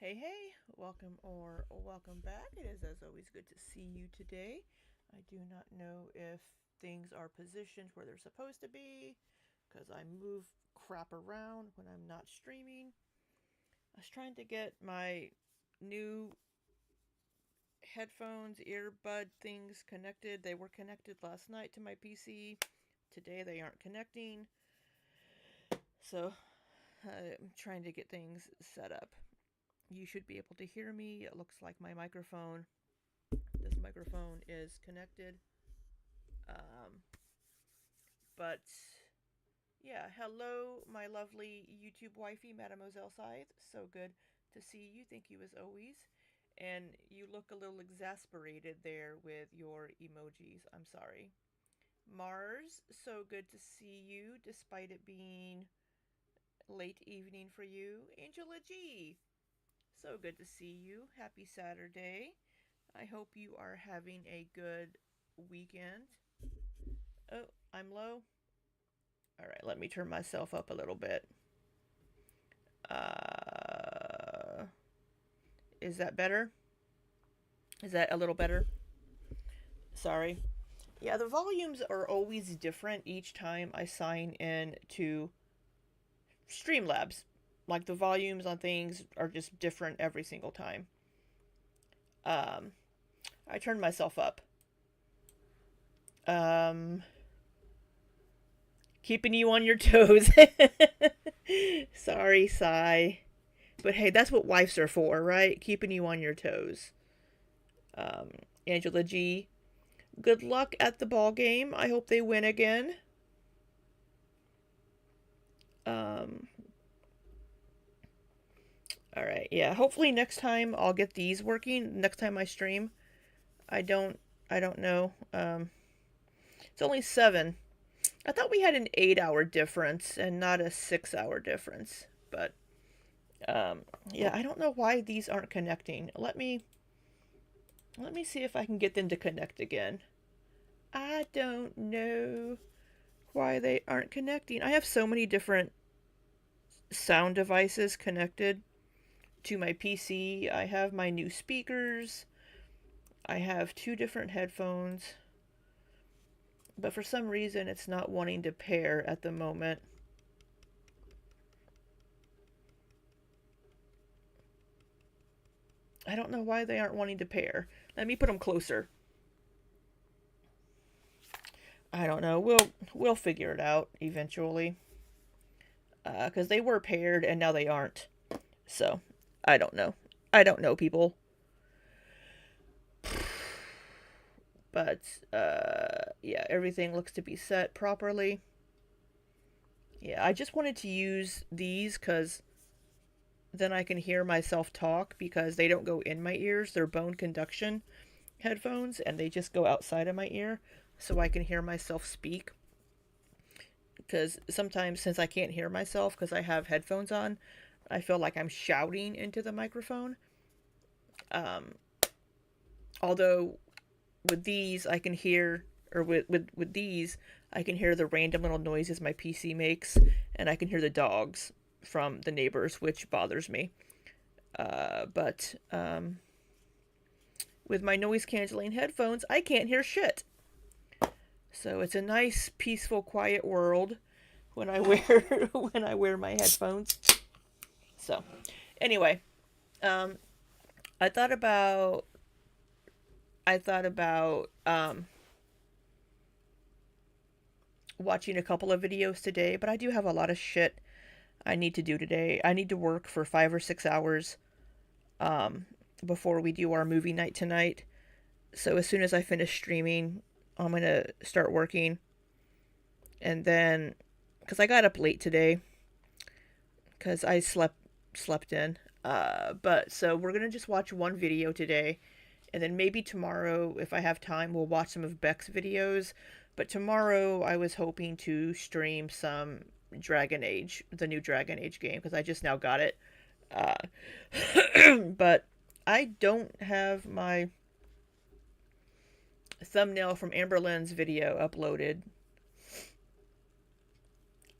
Hey, welcome back. It is, as always, good to see you today. I do not know if things are positioned where they're supposed to be because I move crap around when I'm not streaming. I was trying to get my new headphones, earbud things connected. They were connected last night to my PC. Today they aren't connecting. So I'm trying to get things set up. You should be able to hear me. It looks like this microphone is connected. Um, but yeah, hello, my lovely YouTube wifey, Mademoiselle Scythe. So good to see you. Thank you as always. And you look a little exasperated there with your emojis. I'm sorry. Mars, so good to see you despite it being late evening for you. Angela G, so good to see you. Happy Saturday. I hope you are having a good weekend. Oh, I'm low. All right, let me turn myself up a little bit. Uh, is that better? Is that a little better? Sorry. Yeah, the volumes are always different each time I sign in to Streamlabs. Like the volumes on things are just different every single time. Um, I turned myself up. Um, Keeping you on your toes. Sorry, sigh. But hey, that's what wives are for, right? Keeping you on your toes. Um, Angela G, good luck at the ball game. I hope they win again. Um, all right, yeah. Hopefully next time I'll get these working. Next time I stream, I don't, I don't know. It's only 7. I thought we had an 8-hour difference and not a 6-hour difference. But um, yeah, I don't know why these aren't connecting. Let me see if I can get them to connect again. I don't know why they aren't connecting. I have so many different sound devices connected to my PC. I have my new speakers. I have 2 different headphones. But for some reason, it's not wanting to pair at the moment. I don't know why they aren't wanting to pair. Let me put them closer. I don't know. We'll figure it out eventually. Because they were paired and now they aren't. So I don't know. I don't know, people. But yeah, everything looks to be set properly. Yeah, I just wanted to use these because then I can hear myself talk because they don't go in my ears. They're bone conduction headphones and they just go outside of my ear so I can hear myself speak. Because sometimes, since I can't hear myself because I have headphones on, I feel like I'm shouting into the microphone. Um, Although with these, I can hear, or with these, I can hear the random little noises my PC makes, and I can hear the dogs from the neighbors, which bothers me. But with my noise canceling headphones, I can't hear shit. So it's a nice, peaceful, quiet world when I wear when I wear my headphones. So, anyway, um, I thought about watching a couple of videos today, but I do have a lot of shit I need to do today. I need to work for 5 or 6 hours um, before we do our movie night tonight. So as soon as I finish streaming, I'm gonna start working, and then because I got up late today because I slept in. But so we're gonna just watch one video today, and then maybe tomorrow, if I have time, we'll watch some of Beck's videos. But tomorrow, I was hoping to stream some Dragon Age, the new Dragon Age game, because I just now got it. Uh, but I don't have my thumbnail from Amberlynn's video uploaded.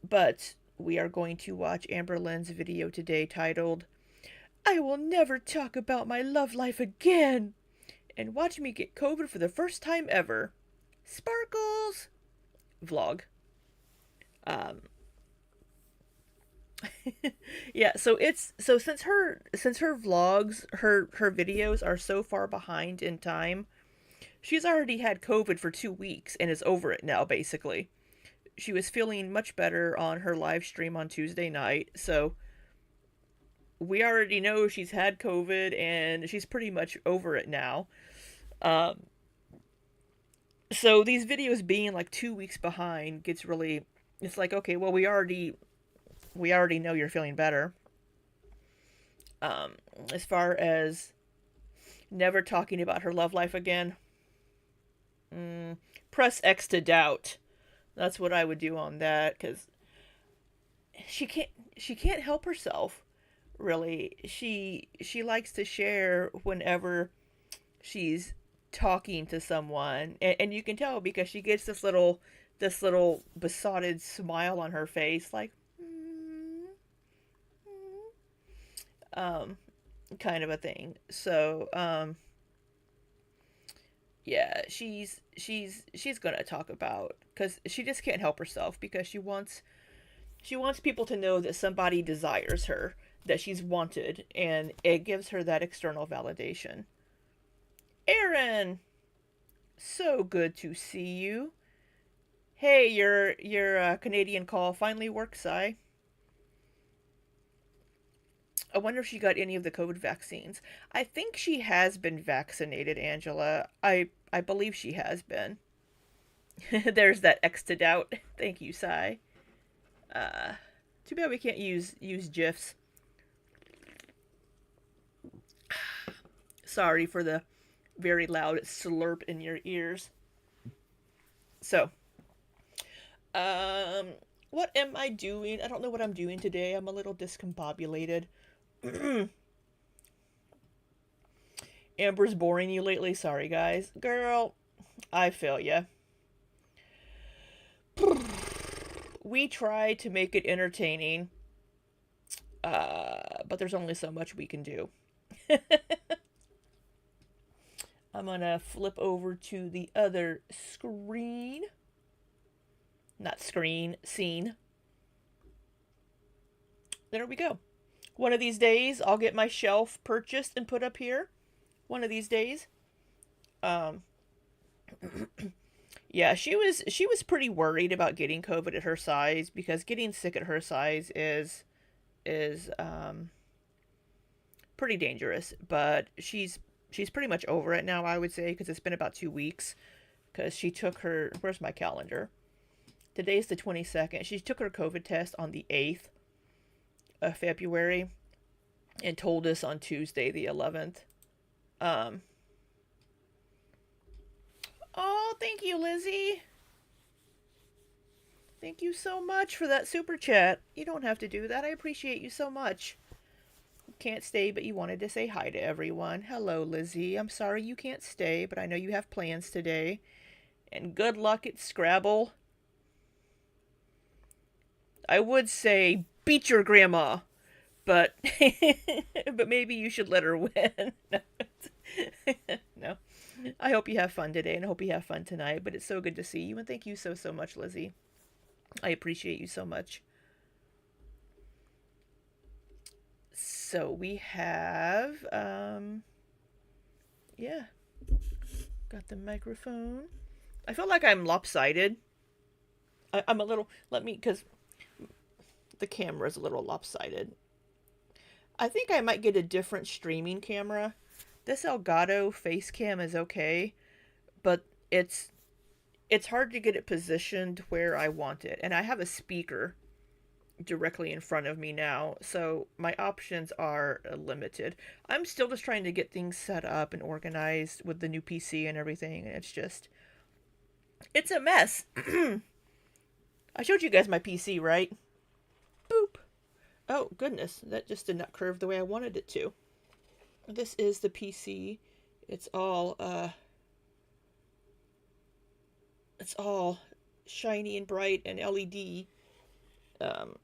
But we are going to watch Amberlynn's video today titled I will never talk about my love life again. And watch me get COVID for the first time ever. Sparkles! Vlog. Um, yeah, so since her vlogs, her videos are so far behind in time, she's already had COVID for 2 weeks and is over it now, basically. She was feeling much better on her live stream on Tuesday night, so we already know she's had COVID and she's pretty much over it now. Um, so these videos being like 2 weeks behind gets really. It's like, okay, well, we already know you're feeling better. Um, as far as never talking about her love life again, press X to doubt. That's what I would do on that, because she can't she can't help herself. Really, she likes to share whenever she's talking to someone, and you can tell because she gets this little besotted smile on her face, like um, kind of a thing. So yeah, she's gonna talk about, because she just can't help herself, because she wants people to know that somebody desires her, that she's wanted, and it gives her that external validation. Aaron, so good to see you. Hey, your Canadian call finally worked, Si. I wonder if she got any of the COVID vaccines. I think she has been vaccinated, Angela. I believe she has been. There's that X to doubt. Thank you, Si. Uh, Too bad we can't use gifs. Sorry for the very loud slurp in your ears. So, um, what am I doing? I don't know what I'm doing today. I'm a little discombobulated. Amber's boring you lately. Sorry, guys. Girl, I feel ya. We try to make it entertaining, but there's only so much we can do. I'm gonna flip over to the other screen. Not screen, scene. There we go. One of these days, I'll get my shelf purchased and put up here. One of these days. Um, yeah, she was pretty worried about getting COVID at her size, because getting sick at her size is pretty dangerous. But she's pretty much over it now, I would say, because it's been about 2 weeks. Because she took her, where's my calendar? Today's the 22nd. She took her COVID test on the 8th of February and told us on Tuesday the 11th. Um, oh, thank you, Lizzie. Thank you so much for that super chat. You don't have to do that. I appreciate you so much. You can't stay, but you wanted to say hi to everyone. Hello, Lizzie. I'm sorry you can't stay, but I know you have plans today. And good luck at Scrabble. I would say beat your grandma, but but maybe you should let her win. No. I hope you have fun today, and I hope you have fun tonight. But it's so good to see you, and thank you so much, Lizzie. I appreciate you so much. So we have yeah, got the microphone. I feel like I'm lopsided. I'm a little. Let me, because the camera's a little lopsided. I think I might get a different streaming camera. This Elgato face cam is okay, but it's hard to get it positioned where I want it. And I have a speaker directly in front of me now, so my options are limited. I'm still just trying to get things set up and organized with the new PC and everything, and it's a mess. I showed you guys my PC, right? Boop. Oh, goodness, that just did not curve the way I wanted it to. This is the PC. It's all shiny and bright and LED. Um,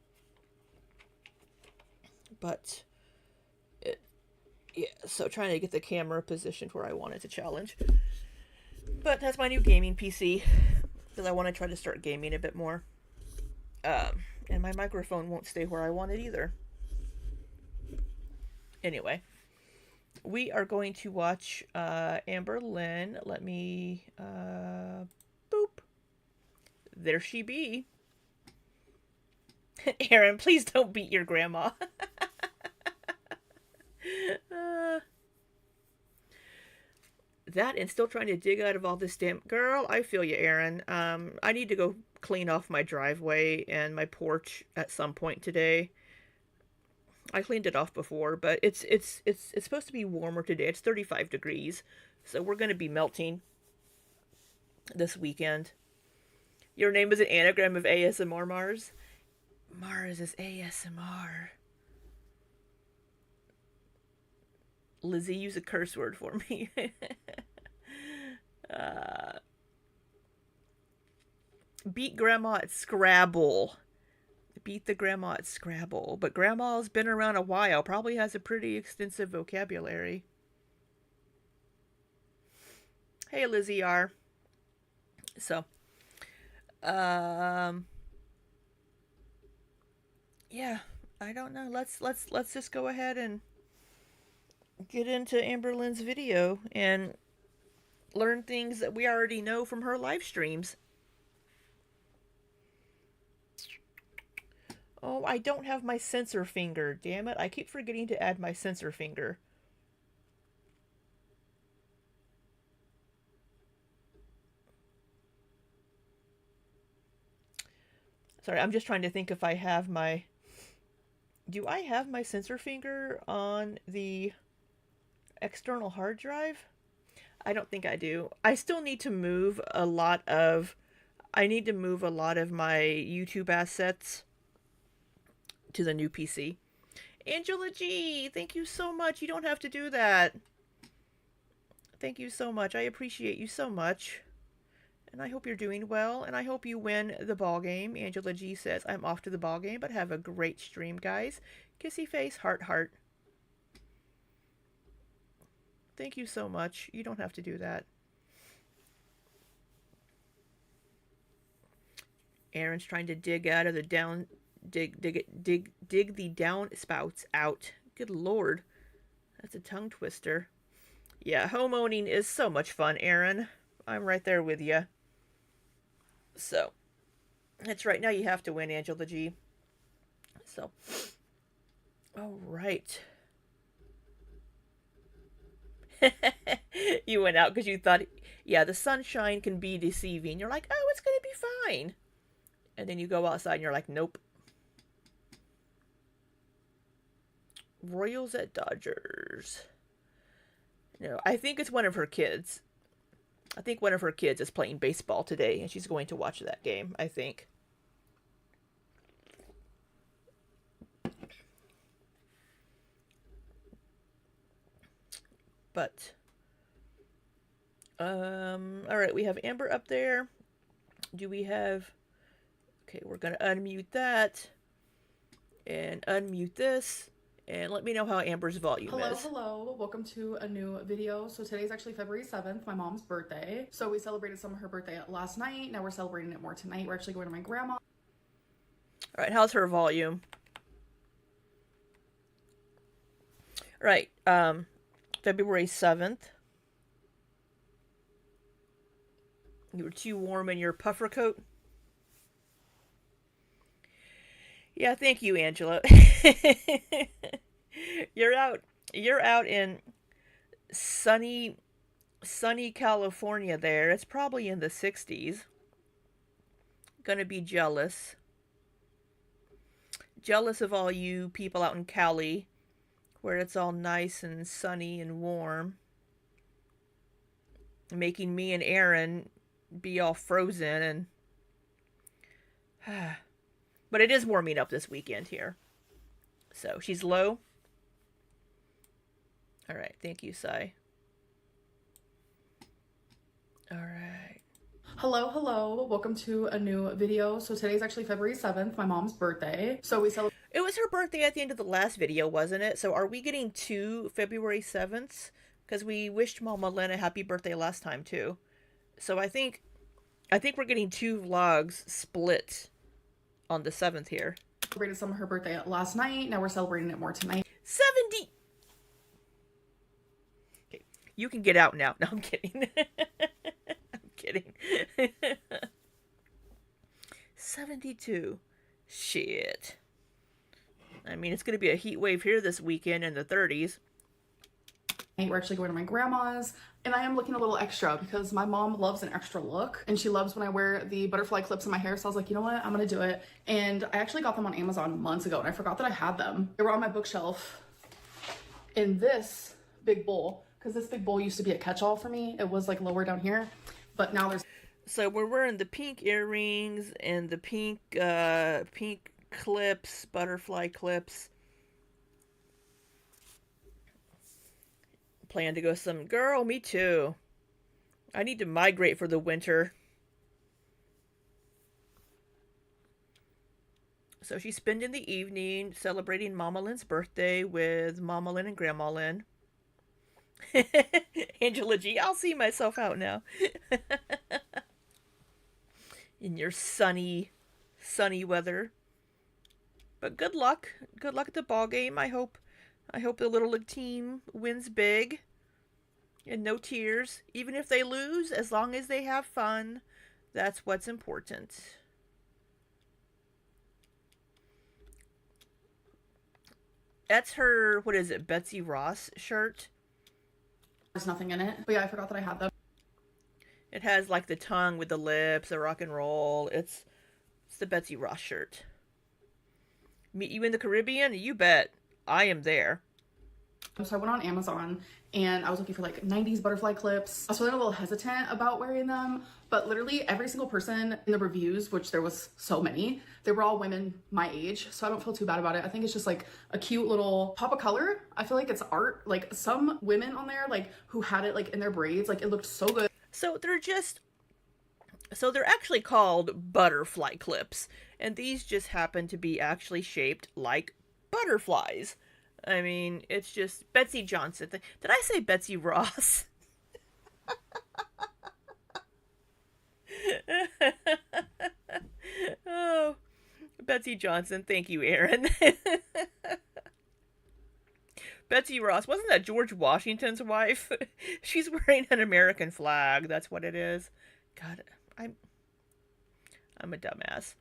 but Yeah, so trying to get the camera positioned where I want it to challenge. But that's my new gaming PC, because I want to try to start gaming a bit more. And my microphone won't stay where I want it either. Anyway, we are going to watch Amberlynn. Let me, boop. There she be. Aaron, please don't beat your grandma. That and still trying to dig out of all this damn... Girl, I feel you, Aaron. I need to go clean off my driveway and my porch at some point today. I cleaned it off before, but it's supposed to be warmer today. It's 35 degrees, so we're going to be melting this weekend. Your name is an anagram of ASMR, Mars? Mars is ASMR. Lizzie, use a curse word for me. Beat Grandma at Scrabble. Beat the Grandma at Scrabble. But Grandma's been around a while. Probably has a pretty extensive vocabulary. Hey, Lizzie R. So, yeah, I don't know. Let's just go ahead and get into Amberlynn's video and learn things that we already know from her live streams. Oh, I don't have my sensor finger. Damn it. I keep forgetting to add my sensor finger. Sorry, I'm just trying to think if I have my... Do I have my sensor finger on the external hard drive? I don't think I do. I still need to move a lot of... I need to move a lot of my YouTube assets to the new PC. Angela G, thank you so much. You don't have to do that. Thank you so much. I appreciate you so much. And I hope you're doing well, and I hope you win the ball game. Angela G says, I'm off to the ball game, but have a great stream, guys. Kissy face, heart, heart. Thank you so much. You don't have to do that. Aaron's trying to dig out of the down... Dig the downspouts out. Good lord. That's a tongue twister. Yeah, homeowning is so much fun, Aaron. I'm right there with you. So, that's right. Now you have to win, Angela G. So, all right. You went out because you thought, yeah, the sunshine can be deceiving. You're like, oh, it's going to be fine. And then you go outside and you're like, nope. Royals at Dodgers. No, I think it's one of her kids. I think one of her kids is playing baseball today, and she's going to watch that game, I think. But, all right, we have Amber up there. Do we have... Okay, we're going to unmute that. And unmute this. And let me know how Amber's volume is. Hello. Welcome to a new video. So today's actually February 7th, my mom's birthday. So we celebrated some of her birthday last night. Now we're celebrating it more tonight. We're actually going to my grandma. All right, how's her volume? All right, February 7th. You were too warm in your puffer coat? Yeah, thank you, Angela. You're out in sunny California there. It's probably in the 60s. Gonna be jealous. Jealous of all you people out in Cali, where it's all nice and sunny and warm. Making me and Aaron be all frozen and... But it is warming up this weekend here. So, she's low. All right. Thank you, Sai. All right. Hello. Welcome to a new video. So today's actually February 7th, my mom's birthday. So we celebrate... It was her birthday at the end of the last video, wasn't it? So are we getting 2 February 7th? Because we wished Mama Lynn a happy birthday last time too. So I think we're getting 2 vlogs split on the 7th here. Celebrated some of her birthday last night. Now we're celebrating it more tonight. 70. Okay, you can get out now. No, I'm kidding. I'm kidding. 72. Shit. I mean, it's going to be a heat wave here this weekend in the 30s. We're actually going to my grandma's, and I am looking a little extra because my mom loves an extra look, and she loves when I wear the butterfly clips in my hair. So I was like, you know what, I'm gonna do it. And I actually got them on Amazon months ago, and I forgot that I had them. They were on my bookshelf in this big bowl, because this big bowl used to be a catch-all for me. It was like lower down here, but now there's... So we're wearing the pink earrings and the pink clips, butterfly clips. Plan to go some... Girl, me too. I need to migrate for the winter. So she's spending the evening celebrating Mama Lynn's birthday with Mama Lynn and Grandma Lynn. Angela G, I'll see myself out now. In your sunny weather. But good luck. Good luck at the ball game. I hope the Little League team wins big. And no tears. Even if they lose, as long as they have fun, that's what's important. That's her, what is it, Betsy Ross shirt? There's nothing in it. But yeah, I forgot that I had them. It has like the tongue with the lips, the rock and roll. It's the Betsy Ross shirt. Meet you in the Caribbean? You bet. I am there. So I went on Amazon and I was looking for like 90s butterfly clips. I was feeling a little hesitant about wearing them, but literally every single person in the reviews, which there was so many, they were all women my age, so I don't feel too bad about it. I think it's just like a cute little pop of color. I feel like it's art. Like some women on there, like who had it like in their braids, like it looked so good. So they're actually called butterfly clips, and these just happen to be actually shaped like butterflies. I mean, it's just Betsy Johnson. Did I say Betsy Ross? Oh, Betsy Johnson. Thank you, Aaron. Betsy Ross. Wasn't that George Washington's wife? She's wearing an American flag. That's what it is. God, I'm a dumbass.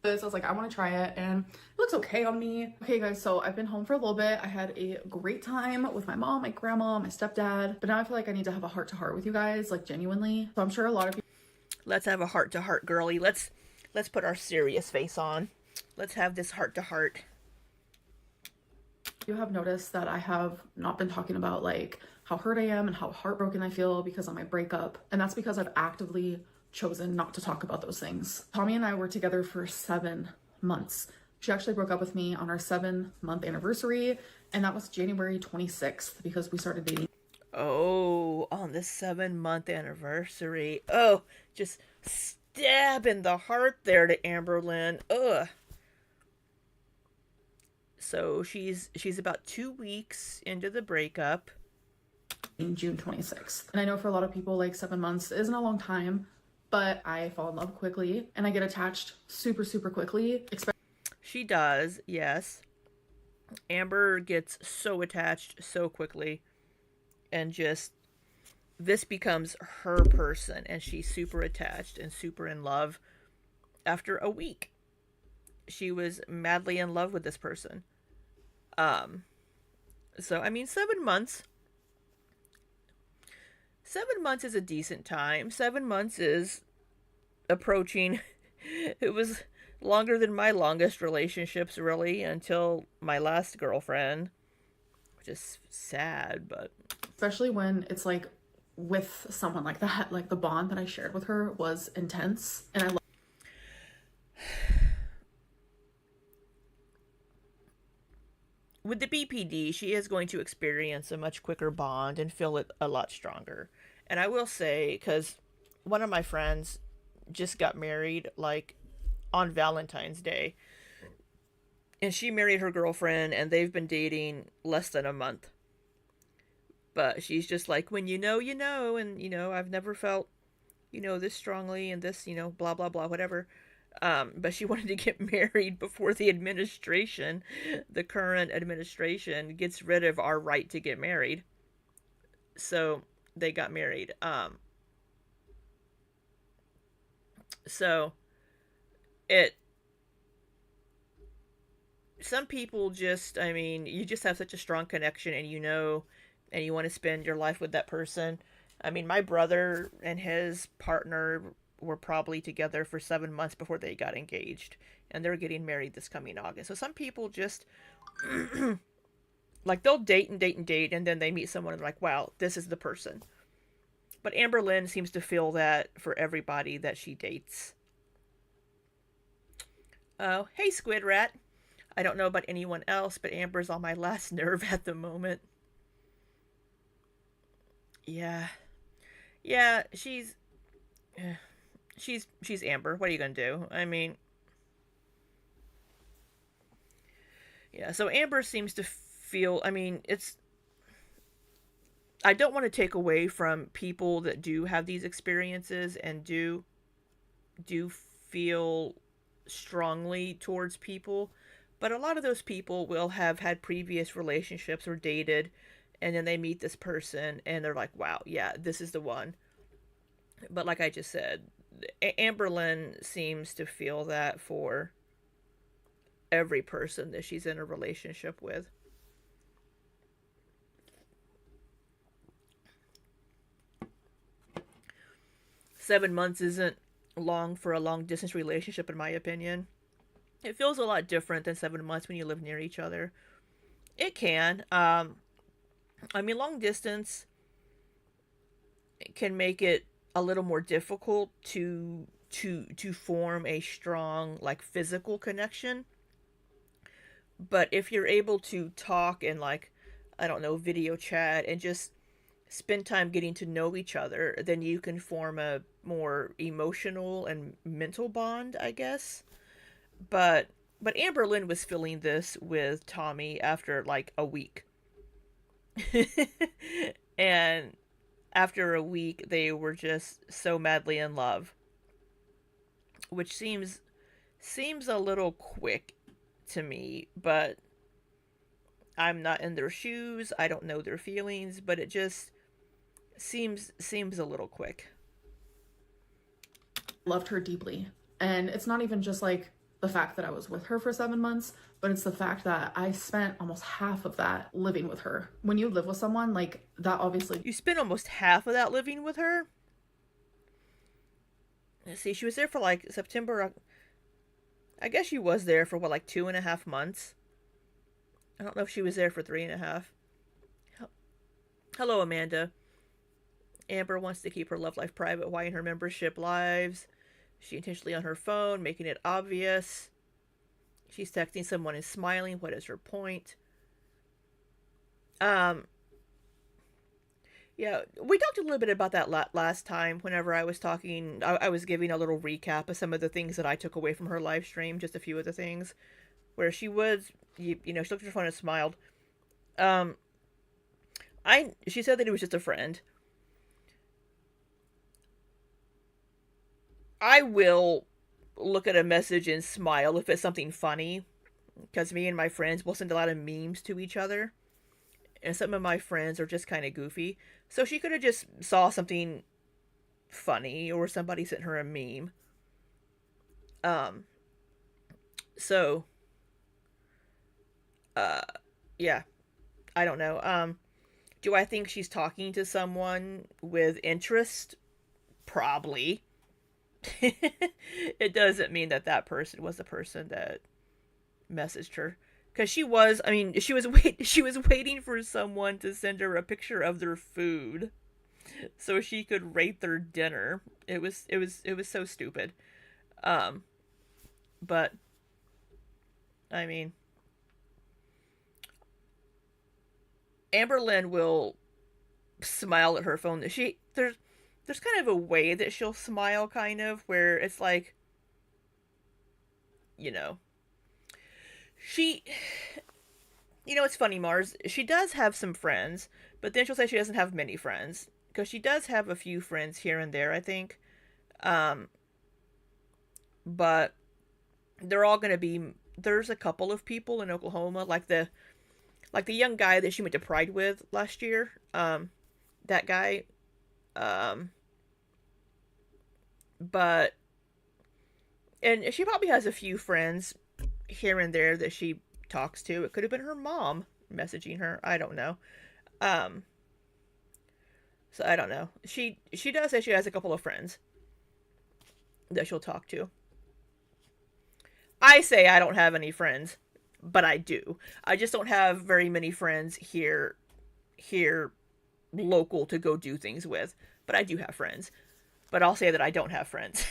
So I was like, I want to try it, and it looks okay on me. Okay guys, so I've been home for a little bit. I had a great time with my mom, my grandma, my stepdad, but now I feel like I need to have a heart-to-heart with you guys, like genuinely. So I'm sure a lot of you... Let's have a heart-to-heart, girly. Let's put our serious face on. Let's have this heart-to-heart. You have noticed that I have not been talking about like how hurt I am and how heartbroken I feel because of my breakup, and that's because I've actively chosen not to talk about those things. Tommy and I were together for 7 months. She actually broke up with me on our 7-month anniversary, and that was January 26th because we started dating. Oh, on the 7-month anniversary. Oh, just stab in the heart there to Amberlynn. Ugh. So she's about 2 weeks into the breakup. June 26th. And I know for a lot of people, like 7 months isn't a long time, but I fall in love quickly and I get attached super, super quickly. She does, yes. Amber gets so attached so quickly, and just this becomes her person, and she's super attached and super in love after a week. She was madly in love with this person. So I mean, 7 months. 7 months is a decent time. 7 months is approaching. It was longer than my longest relationships, really, until my last girlfriend, which is sad, but especially when it's like with someone like that, like the bond that I shared with her was intense, and I love. With the BPD, she is going to experience a much quicker bond and feel it a lot stronger. And I will say, because one of my friends just got married like on Valentine's Day. And she married her girlfriend, and they've been dating less than a month. But she's just like, when you know, and I've never felt, this strongly, and this, blah blah blah, whatever. But she wanted to get married before the current administration, gets rid of our right to get married. So they got married. So it some people just, I mean, you just have such a strong connection, and and you want to spend your life with that person. I mean, my brother and his partner were probably together for 7 months before they got engaged, and they're getting married this coming August. So some people just like, they'll date and date and date, and then they meet someone and they're like, wow, this is the person. But Amberlynn seems to feel that for everybody that she dates. Oh, hey, Squid Rat. I don't know about anyone else, but Amber's on my last nerve at the moment. Yeah. Yeah, she's Amber. What are you going to do? I mean, yeah, so Amber seems to feel, I mean, it's I don't want to take away from people that do have these experiences and do feel strongly towards people, but a lot of those people will have had previous relationships or dated, and then they meet this person and they're like, wow, yeah, this is the one. But like I just said, Amberlynn seems to feel that for every person that she's in a relationship with. 7 months isn't long for a long distance relationship, in my opinion. It feels a lot different than 7 months when you live near each other. It can. I mean, long distance can make it a little more difficult to form a strong, like, physical connection. But if you're able to talk and, like, I don't know, video chat and just spend time getting to know each other, then you can form a more emotional and mental bond, I guess. But Amberlynn was feeling this with Tommy after like a week. And after a week they were just so madly in love, which seems a little quick to me, but I'm not in their shoes. I don't know their feelings, but it just seems a little quick. Loved her deeply. And it's not even just like the fact that I was with her for 7 months, but it's the fact that I spent almost half of that living with her. When you live with someone, like, that obviously. You spent almost half of that living with her? Let's see, she was there for like September. I guess she was there for what, like 2.5 months? I don't know if she was there for 3.5. Hello, Amanda. Amber wants to keep her love life private. Why in her membership lives? She intentionally on her phone, making it obvious. She's texting someone and smiling. What is her point? Um, yeah, we talked a little bit about that last time. Whenever I was talking, I was giving a little recap of some of the things that I took away from her live stream. Just a few of the things where she was, she looked at her phone and smiled. Um, she said that it was just a friend. I will look at a message and smile if it's something funny, because me and my friends will send a lot of memes to each other, and some of my friends are just kind of goofy. So she could have just saw something funny, or somebody sent her a meme. Um, so, uh, yeah, I don't know. Do I think she's talking to someone with interest? Probably. It doesn't mean that that person was the person that messaged her, because she was, I mean, she was waiting for someone to send her a picture of their food so she could rate their dinner. It was so stupid. um but I mean, Amberlynn will smile at her phone. There's kind of a way that she'll smile, kind of, where it's like, you know, she, it's funny, Mars. She does have some friends, but then she'll say she doesn't have many friends because she does have a few friends here and there, I think. Um, but they're all going to be. There's a couple of people in Oklahoma, like the young guy that she went to Pride with last year. That guy. Um, but and she probably has a few friends here and there that she talks to. It could have been her mom messaging her. I don't know. Um, so I don't know. She does say she has a couple of friends that she'll talk to. I say I don't have any friends, but I do. I just don't have very many friends here local to go do things with. But I do have friends. But I'll say that I don't have friends.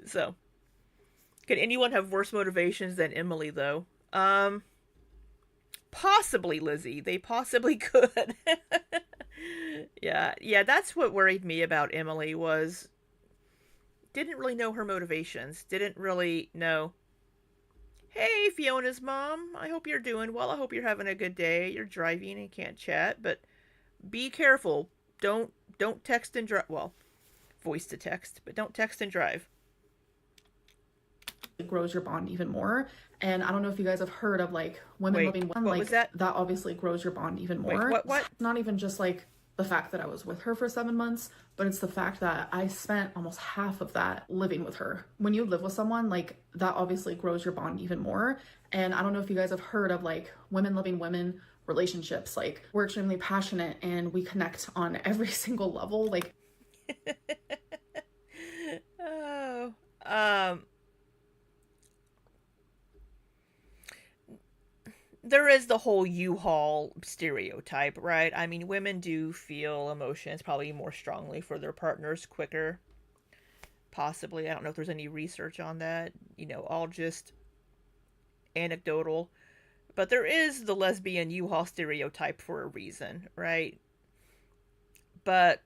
So, can anyone have worse motivations than Emily though? Possibly Lizzie. They possibly could. Yeah, that's what worried me about Emily was didn't really know her motivations. Didn't really know. Hey, Fiona's mom. I hope you're doing well. I hope you're having a good day. You're driving and can't chat, but be careful. Don't text and drive. Well, voice to text, but don't text and drive. It grows your bond even more. And I don't know if you guys have heard of like women loving women. What like was that? That obviously grows your bond even more. Wait, what? It's not even just like the fact that I was with her for 7 months, but it's the fact that I spent almost half of that living with her. When you live with someone, like that obviously grows your bond even more. And I don't know if you guys have heard of like women loving women relationships. Like we're extremely passionate and we connect on every single level. Like Oh, there is the whole U-Haul stereotype, right? I mean, women do feel emotions probably more strongly for their partners quicker. Possibly. I don't know if there's any research on that. All just anecdotal. But there is the lesbian U-Haul stereotype for a reason, right? But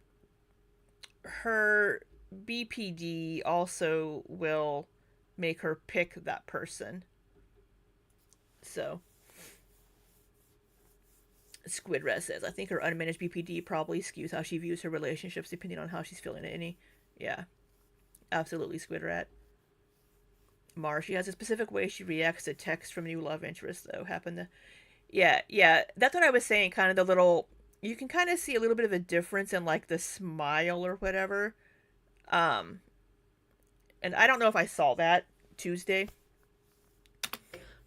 her BPD also will make her pick that person. So, Squidred says, I think her unmanaged BPD probably skews how she views her relationships depending on how she's feeling at any. Yeah, absolutely, Squidrat. Mar, she has a specific way she reacts to text from new love interest, though. Happen to. Yeah, that's what I was saying. Kind of the little. You can kind of see a little bit of a difference in, like, the smile or whatever. Um, and I don't know if I saw that Tuesday.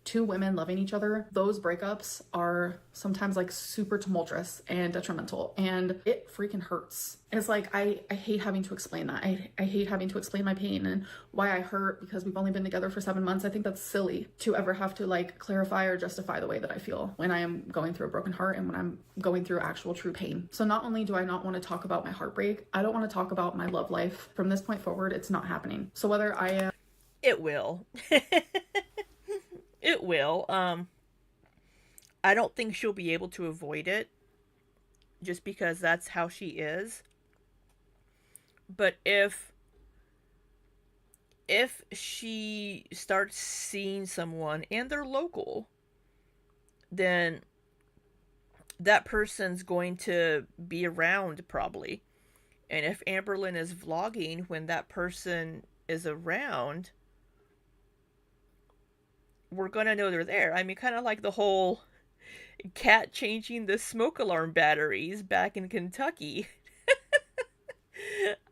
two women loving each other, those breakups are sometimes like super tumultuous and detrimental, and it freaking hurts. And it's like I hate having to explain that. I hate having to explain my pain and why I hurt because we've only been together for 7 months. I think that's silly to ever have to like clarify or justify the way that I feel when I am going through a broken heart and when I'm going through actual true pain. So not only do I not want to talk about my heartbreak, I don't want to talk about my love life. From this point forward, it's not happening. So whether I am It will. It will. I don't think she'll be able to avoid it just because that's how she is. But if she starts seeing someone and they're local, then that person's going to be around probably. And if Amberlynn is vlogging when that person is around, we're gonna know they're there. I mean, kind of like the whole cat changing the smoke alarm batteries back in Kentucky.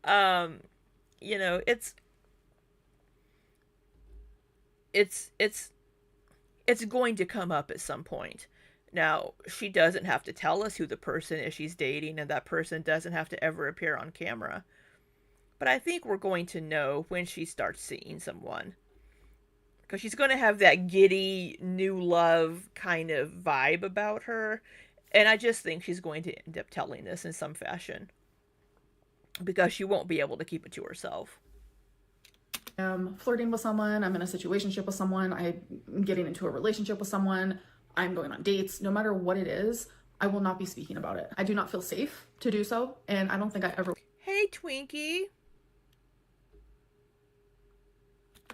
um, it's it's it's going to come up at some point. Now, she doesn't have to tell us who the person is she's dating, and that person doesn't have to ever appear on camera. But I think we're going to know when she starts seeing someone. Because she's going to have that giddy, new love kind of vibe about her. And I just think she's going to end up telling this in some fashion. Because she won't be able to keep it to herself. I'm flirting with someone, I'm in a situationship with someone, I'm getting into a relationship with someone, I'm going on dates, no matter what it is, I will not be speaking about it. I do not feel safe to do so, and I don't think I ever... Hey, Twinkie.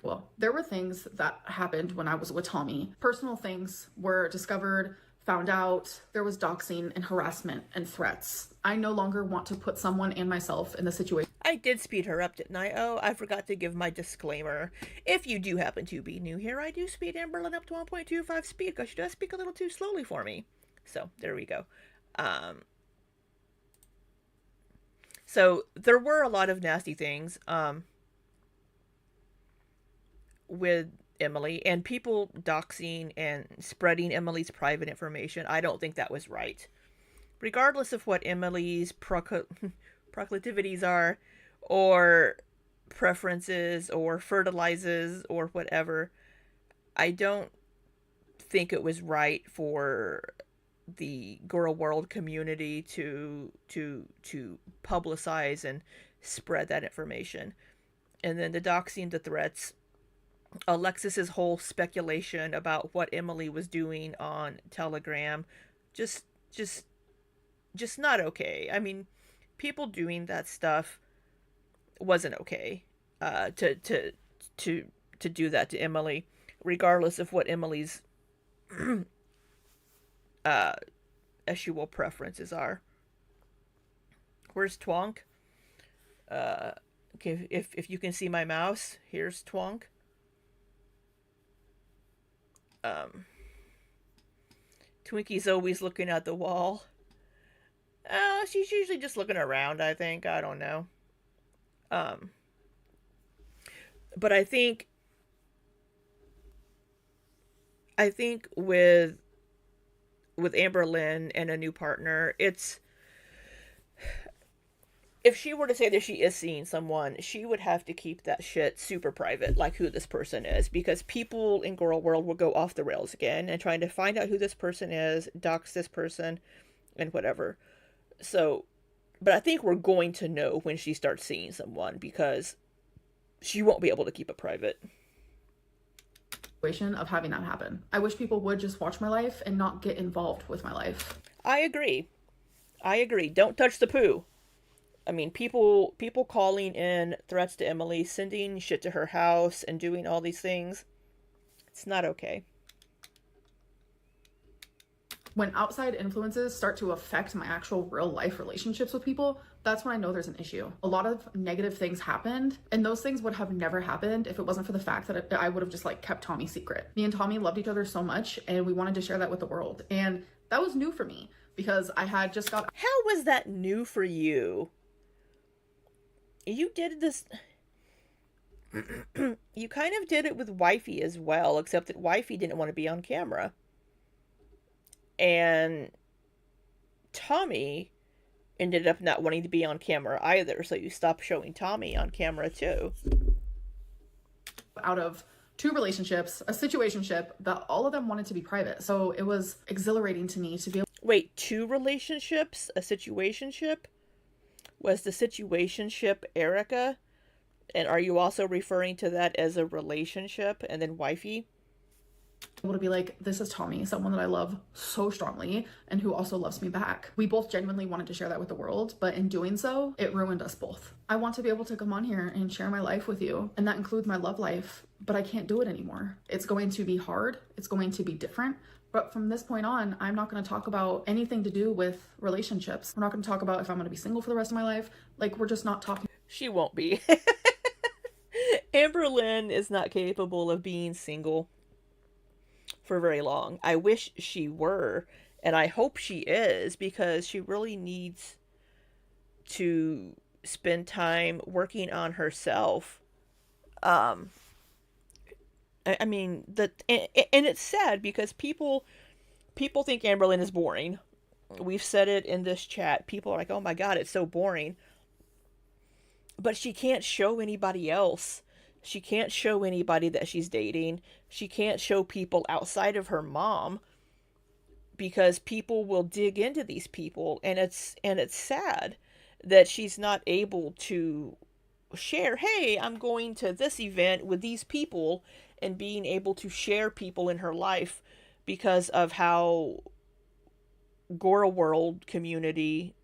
Well, there were things that happened when I was with Tommy. Personal things were discovered, found out. There was doxing and harassment and threats. I no longer want to put someone and myself in the situation. I did speed her up, didn't I? Oh, I forgot to give my disclaimer. If you do happen to be new here, I do speed Amberlynn up to 1.25 speed because she does speak a little too slowly for me. So, there we go. So, there were a lot of nasty things with Emily and people doxing and spreading Emily's private information. I don't think that was right. Regardless of what Emily's proclivities are, or preferences, or fertilizes, or whatever, I don't think it was right for the girl world community to publicize and spread that information. And then the doxing, the threats, Alexis's whole speculation about what Emily was doing on Telegram, just just just not okay. I mean, people doing that stuff wasn't okay. To to do that to Emily, regardless of what Emily's uh sexual preferences are. Where's Twonk? Okay, if you can see my mouse, here's Twonk. Um, Twinkie's always looking at the wall. She's usually just looking around, I think. I don't know. Um, but I think with Amberlynn and a new partner, it's if she were to say that she is seeing someone, she would have to keep that shit super private, like who this person is, because people in girl world will go off the rails again and trying to find out who this person is, dox this person, and whatever. So, but I think we're going to know when she starts seeing someone because she won't be able to keep it private. Of having that happen. I wish people would just watch my life and not get involved with my life. I agree. Don't touch the poo. I mean, people calling in threats to Emily, sending shit to her house, and doing all these things. It's not okay. When outside influences start to affect my actual real life relationships with people, that's when I know there's an issue. A lot of negative things happened, and those things would have never happened if it wasn't for the fact that I would have just like kept Tommy secret. Me and Tommy loved each other so much, and we wanted to share that with the world. And that was new for me because I had just got. How was that new for you? You did this. You kind of did it with Wifey as well, except that Wifey didn't want to be on camera. And Tommy ended up not wanting to be on camera either, so you stopped showing Tommy on camera too. Out of 2 relationships, a situationship, that all of them wanted to be private. So it was exhilarating to me to be able. Wait, 2 relationships? A situationship? Was the situationship Erica? And are you also referring to that as a relationship and then Wifey? Able to be like, this is Tommy, someone that I love so strongly and who also loves me back. We both genuinely wanted to share that with the world, but in doing so, it ruined us both. I want to be able to come on here and share my life with you, and that includes my love life, but I can't do it anymore. It's going to be hard. It's going to be different. But from this point on, I'm not going to talk about anything to do with relationships. We're not going to talk about if I'm going to be single for the rest of my life. Like, we're just not talking. She won't be. Amberlynn is not capable of being single for very long. I wish she were, and I hope she is, because she really needs to spend time working on herself. I mean, and it's sad because people think Amberlynn is boring. We've said it in this chat. People are like, "Oh my god, it's so boring." But she can't show anybody else. She can't show anybody that she's dating. She can't show people outside of her mom because people will dig into these people, and it's sad that she's not able to share, "Hey, I'm going to this event with these people," and being able to share people in her life because of how Gora World community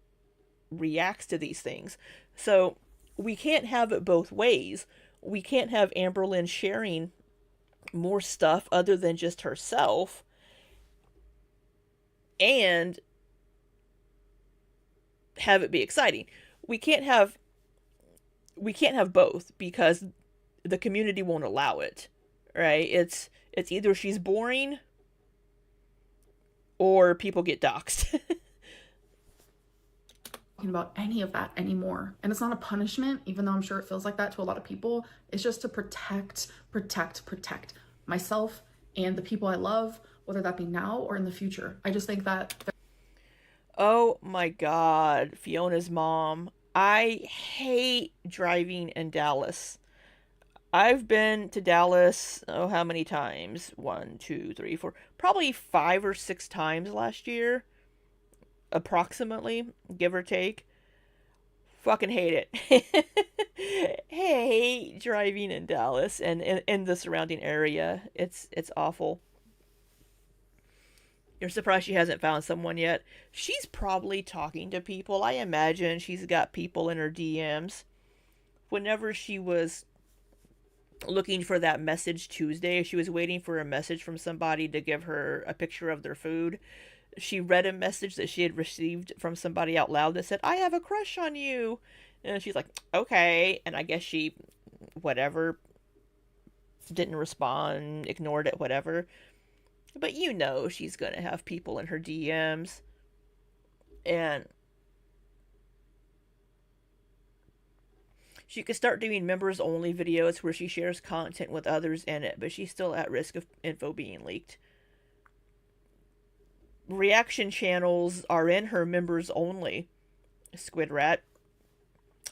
reacts to these things. So we can't have it both ways. we can't have Amberlynn sharing more stuff other than just herself and have it be exciting. We can't have both because the community won't allow it. Right? It's either she's boring or people get doxxed. Talking about any of that anymore. And it's not a punishment, even though I'm sure it feels like that to a lot of people. It's just to protect myself and the people I love, whether that be now or in the future. I just think that. Oh my god, Fiona's mom. I hate driving in Dallas. I've been to Dallas, oh, how many times? One, two, three, four. Probably 5 or 6 times last year. Approximately, give or take. Fucking hate it. Hate driving in Dallas and in the surrounding area. It's awful. You're surprised she hasn't found someone yet. She's probably talking to people. I imagine she's got people in her DMs. Whenever she was looking for that message Tuesday, she was waiting for a message from somebody to give her a picture of their food. She read a message that she had received from somebody out loud that said, "I have a crush on you." And she's like, "Okay." And I guess she, whatever, didn't respond, ignored it, whatever. But you know she's going to have people in her DMs. And she could start doing members only videos where she shares content with others in it, but she's still at risk of info being leaked. Reaction channels are in her members only. Squid Rat.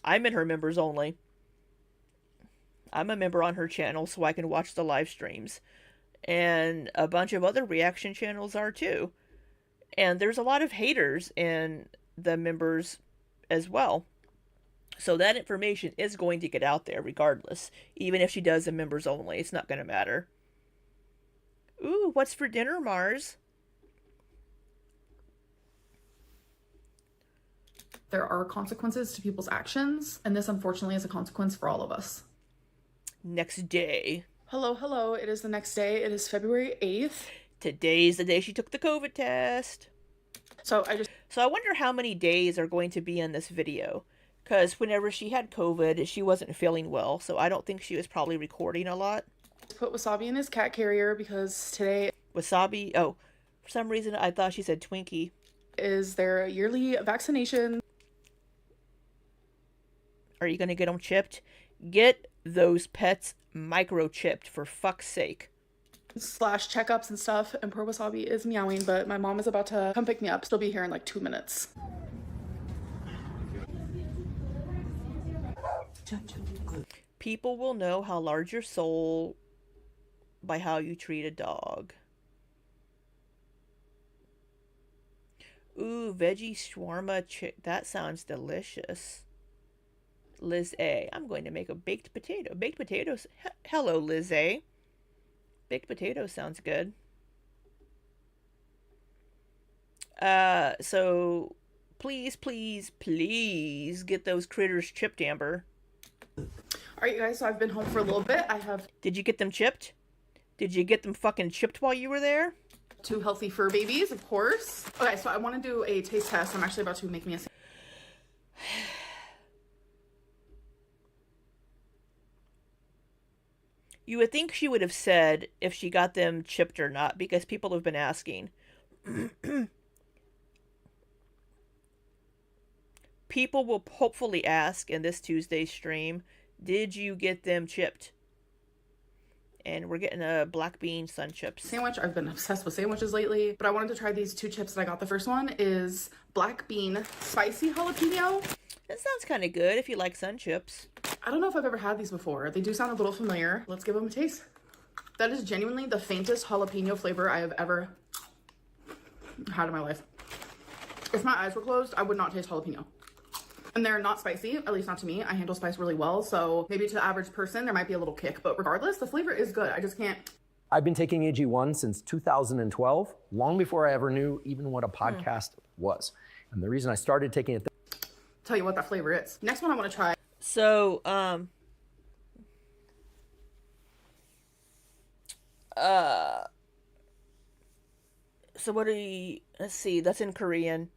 I'm in her members only. I'm a member on her channel so I can watch the live streams. And a bunch of other reaction channels are too. And there's a lot of haters in the members as well. So that information is going to get out there regardless. Even if she does the members only, it's not going to matter. Ooh, what's for dinner, Mars? There are consequences to people's actions, and this unfortunately is a consequence for all of us. Next day. Hello, it is the next day. It is February 8th. Today's the day she took the COVID test. So I wonder how many days are going to be in this video. Because whenever she had COVID, she wasn't feeling well, so I don't think she was probably recording a lot. Put Wasabi in his cat carrier because today... Wasabi? Oh, for some reason I thought she said Twinkie. Is their yearly vaccination. Are you going to get them chipped? Get those pets microchipped, for fuck's sake. / checkups and stuff, and poor Wasabi is meowing, but my mom is about to come pick me up. She'll be here in like 2 minutes. People will know how large your soul by how you treat a dog. Ooh, veggie shawarma that sounds delicious. Liz A. I'm going to make a baked potato. Baked potatoes. Hello, Liz A. Baked potato sounds good. So please get those critters chipped, Amber. Alright, you guys, so I've been home for a little bit. Did you get them chipped? Did you get them fucking chipped while you were there? 2 healthy fur babies, of course. Okay, so I want to do a taste test. I'm actually about to make me a... You would think she would have said if she got them chipped or not, because people have been asking. People will hopefully ask in this Tuesday stream, did you get them chipped? And we're getting a black bean sun chips. Sandwich. I've been obsessed with sandwiches lately, but I wanted to try these 2 chips that I got. The first one is black bean spicy jalapeno. That sounds kind of good if you like sun chips. I don't know if I've ever had these before. They do sound a little familiar. Let's give them a taste. That is genuinely the faintest jalapeno flavor I have ever had in my life. If my eyes were closed, I would not taste jalapeno. And they're not spicy, at least not to me. I handle spice really well, so maybe to the average person, there might be a little kick, but regardless, the flavor is good. I just can't. I've been taking AG1 since 2012, long before I ever knew even what a podcast was. And the reason I started taking it... Tell you what that flavor is. Next one I want to try. So, Uh, so what do you, let's see, that's in Korean.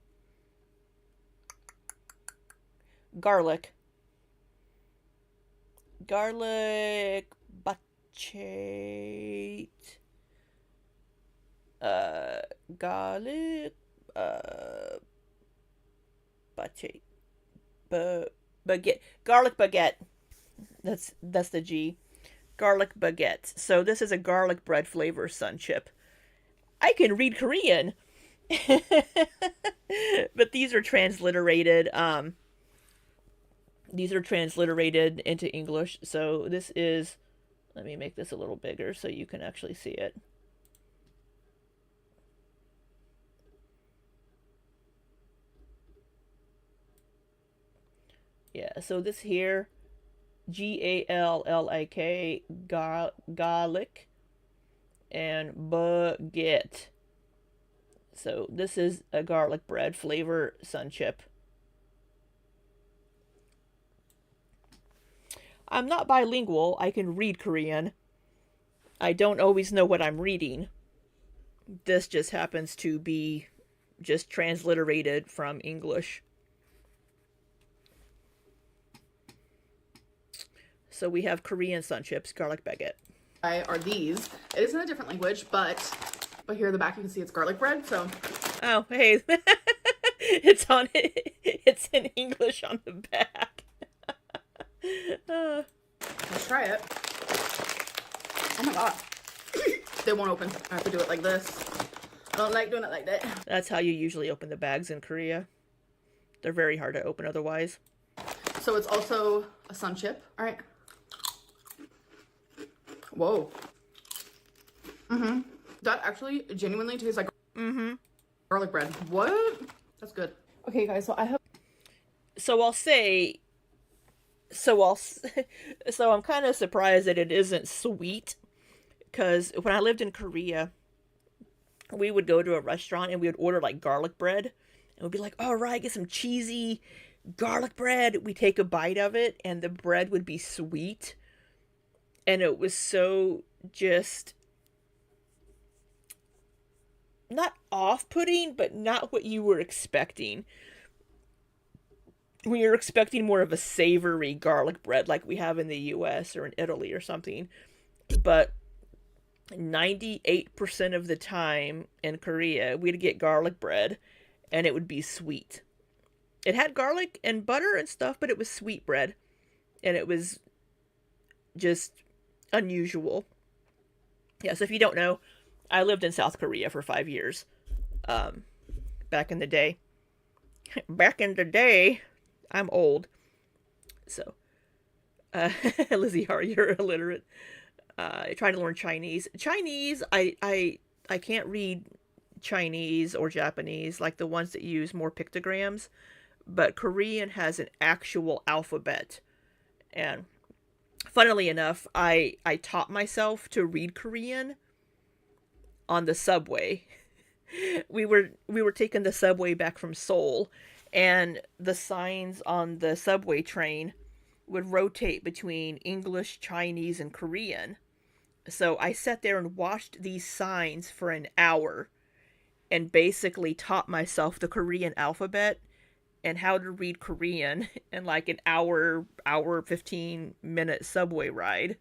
Garlic. Garlic bachet. Uh, Garlic, uh, bachet. Baguette. Garlic baguette. That's the G. Garlic baguette. So this is a garlic bread flavor sun chip. I can read Korean. But these are transliterated. These are transliterated into English. So this is, let me make this a little bigger so you can actually see it. Yeah, so this here, Gallik, garlic, and baguette. So this is a garlic bread flavor sun chip. I'm not bilingual. I can read Korean. I don't always know what I'm reading. This just happens to be just transliterated from English. So we have Korean sun chips, garlic baguette. Are these. It is in a different language, but here in the back you can see it's garlic bread, so. Oh, hey. It's in English on the back. Let's try it. Oh my god. They won't open. I have to do it like this. I don't like doing it like that. That's how you usually open the bags in Korea. They're very hard to open otherwise. So it's also a sun chip. All right. Whoa. Mm-hmm. That actually genuinely tastes like garlic bread. What? That's good. Okay, guys, so I have... So I'll say... So I'm kind of surprised that it isn't sweet. Because when I lived in Korea, we would go to a restaurant and we would order like garlic bread. And we'd be like, all right, get some cheesy garlic bread. We take a bite of it and the bread would be sweet. And it was so just not off-putting, but not what you were expecting. When you're expecting more of a savory garlic bread like we have in the US or in Italy or something. But 98% of the time in Korea, we'd get garlic bread and it would be sweet. It had garlic and butter and stuff, but it was sweet bread. And it was just unusual. Yeah, so if you don't know, I lived in South Korea for 5 years. Back in the day. Back in the day, I'm old. So, Lizzie, you're illiterate. Trying to learn Chinese. Chinese, I can't read Chinese or Japanese, like the ones that use more pictograms. But Korean has an actual alphabet. And funnily enough, I taught myself to read Korean on the subway. We were taking the subway back from Seoul, and the signs on the subway train would rotate between English, Chinese, and Korean. So I sat there and watched these signs for an hour and basically taught myself the Korean alphabet and how to read Korean in like an hour 15-minute subway ride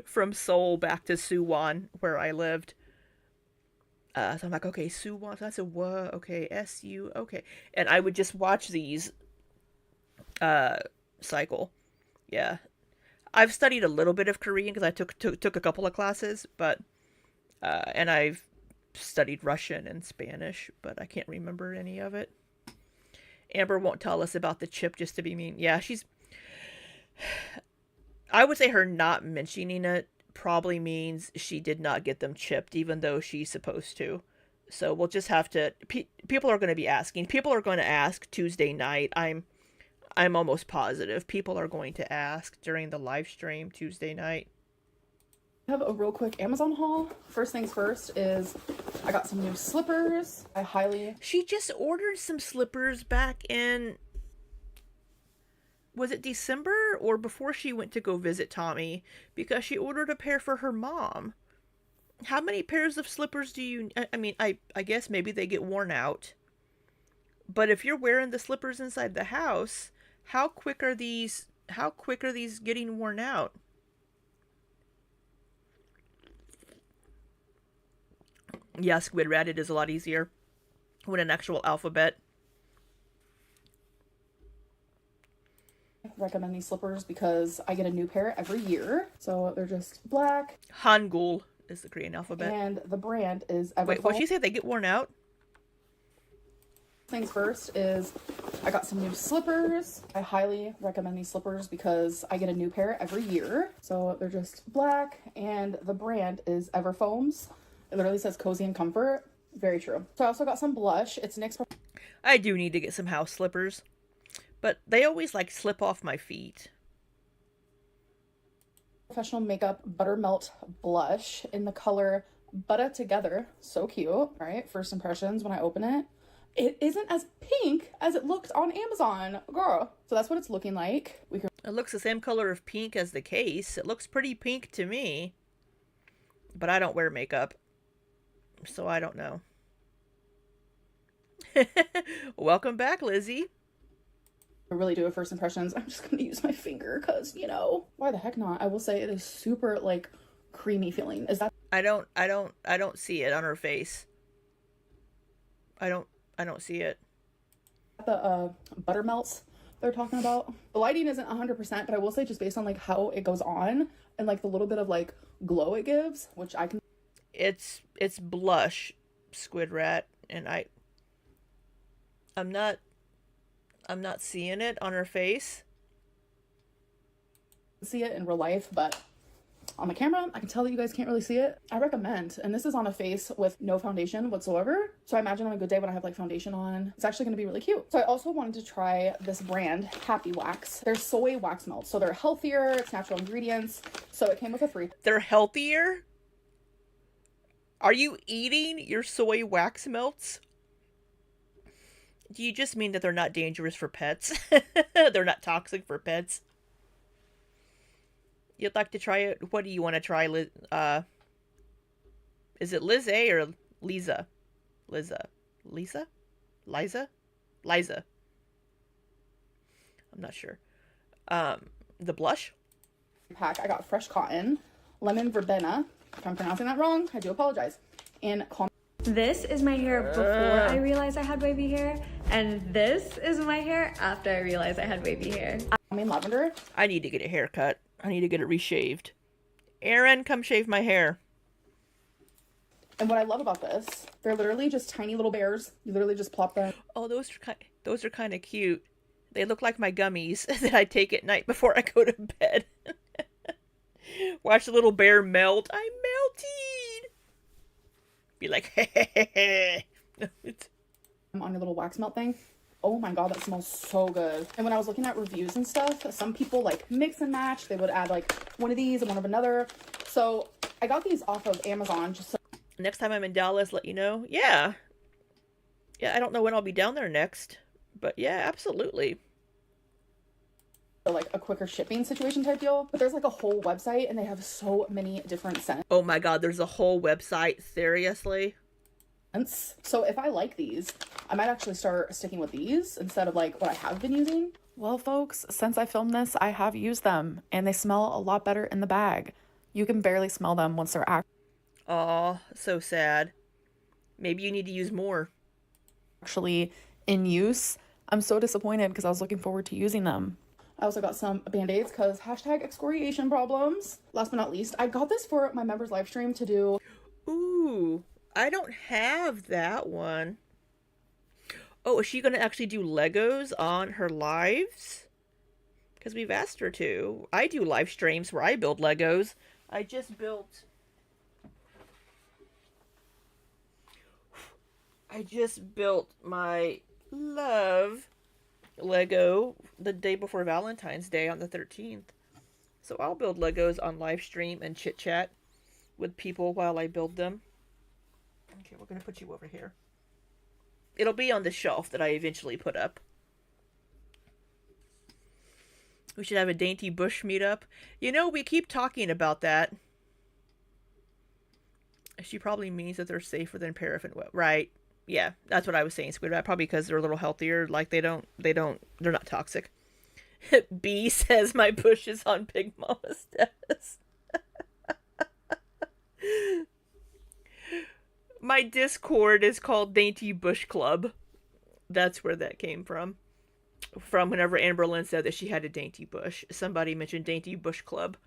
from Seoul back to Suwon, where I lived. So I'm like, okay, Suwon, so that's a W, okay, SU, okay. And I would just watch these cycle. Yeah. I've studied a little bit of Korean because I took a couple of classes, but and I've studied Russian and Spanish, but I can't remember any of it. Amber won't tell us about the chip just to be mean. Yeah, I would say her not mentioning it probably means she did not get them chipped, even though she's supposed to. So we'll just have to... people are going to be asking. People are going to ask Tuesday night. I'm almost positive people are going to ask during the live stream Tuesday night. I have a real quick Amazon haul. First things first is I got some new slippers. She just ordered some slippers back in... Was it December or before she went to go visit Tommy? Because she ordered a pair for her mom. How many pairs of slippers do you... I mean, I guess maybe they get worn out. But if you're wearing the slippers inside the house, how quick are these getting worn out? Yeah, Squid Rat, it is a lot easier with an actual alphabet. Recommend these slippers because I get a new pair every year. So they're just black. Hangul is the Korean alphabet. And the brand is Everfoam. Wait, what'd you say? They get worn out? Things first is I got some new slippers. I highly recommend these slippers because I get a new pair every year. So they're just black and the brand is Everfoams. It literally says cozy and comfort. Very true. So I also got some blush. It's NYX. I do need to get some house slippers, but they always like slip off my feet. Professional Makeup Buttermelt Blush in the color Butta Together. So cute. All right, first impressions when I open it. It isn't as pink as it looked on Amazon, girl. So that's what it's looking like. It looks the same color of pink as the case. It looks pretty pink to me, but I don't wear makeup, so I don't know. Welcome back, Lizzie. I really do a first impressions. I'm just going to use my finger because, you know, why the heck not? I will say it is super, like, creamy feeling. Is that... I don't see it on her face. I don't see it. The buttermelts they're talking about. The lighting isn't 100%, but I will say just based on, like, how it goes on and, like, the little bit of, like, glow it gives, which I can... It's blush, Squid Rat, and I'm not seeing it on her face. See it in real life, but on the camera, I can tell that you guys can't really see it. I recommend, and this is on a face with no foundation whatsoever. So I imagine on a good day when I have like foundation on, it's actually gonna be really cute. So I also wanted to try this brand, Happy Wax. They're soy wax melts, so they're healthier, it's natural ingredients. So it came with a 3. They're healthier? Are you eating your soy wax melts? Do you just mean that they're not dangerous for pets? They're not toxic for pets? You'd like to try it? What do you want to try, is it Liz A or Lisa? Lisa? Liza? Liza. I'm not sure. The blush? Pack, I got fresh cotton, lemon verbena. If I'm pronouncing that wrong, I do apologize. And calm. This is my hair before I realized I had wavy hair, and this is my hair after I realized I had wavy hair. I mean lavender. I need to get a haircut. I need to get it reshaved. Aaron, come shave my hair. And what I love about this, they're literally just tiny little bears. You literally just plop them. Oh, those are kind of cute. They look like my gummies that I take at night before I go to bed. Watch the little bear melt. I'm melting. Be like, hey. I'm on your little wax melt thing. Oh my god, that smells so good. And when I was looking at reviews and stuff, some people like mix and match. They would add like one of these and one of another. So I got these off of Amazon just so... Next time I'm in Dallas, let you know. Yeah, I don't know when I'll be down there next, but yeah, absolutely. Like a quicker shipping situation type deal. But there's like a whole website and they have so many different scents. Oh my god, there's a whole website? Seriously? So if I like these, I might actually start sticking with these instead of like what I have been using. Well, folks, since I filmed this, I have used them and they smell a lot better in the bag. You can barely smell them once they're Aw, so sad. Maybe you need to use more. actually in use. I'm so disappointed because I was looking forward to using them. I also got some band-aids because hashtag excoriation problems. Last but not least, I got this for my members live stream to do. Ooh, I don't have that one. Oh, is she going to actually do Legos on her lives? Because we've asked her to. I do live streams where I build Legos. I just built my love Lego the day before Valentine's Day on the 13th. So I'll build Legos on live stream and chit chat with people while I build them. Okay, we're going to put you over here. It'll be on the shelf that I eventually put up. We should have a dainty bush meetup. You know, we keep talking about that. She probably means that they're safer than paraffin web. Right. Yeah, that's what I was saying, Squid. Probably because they're a little healthier. Like they're not toxic. B says my bush is on Big Mama status. My Discord is called Dainty Bush Club. That's where that came from. From whenever Amberlynn said that she had a dainty bush. Somebody mentioned Dainty Bush Club.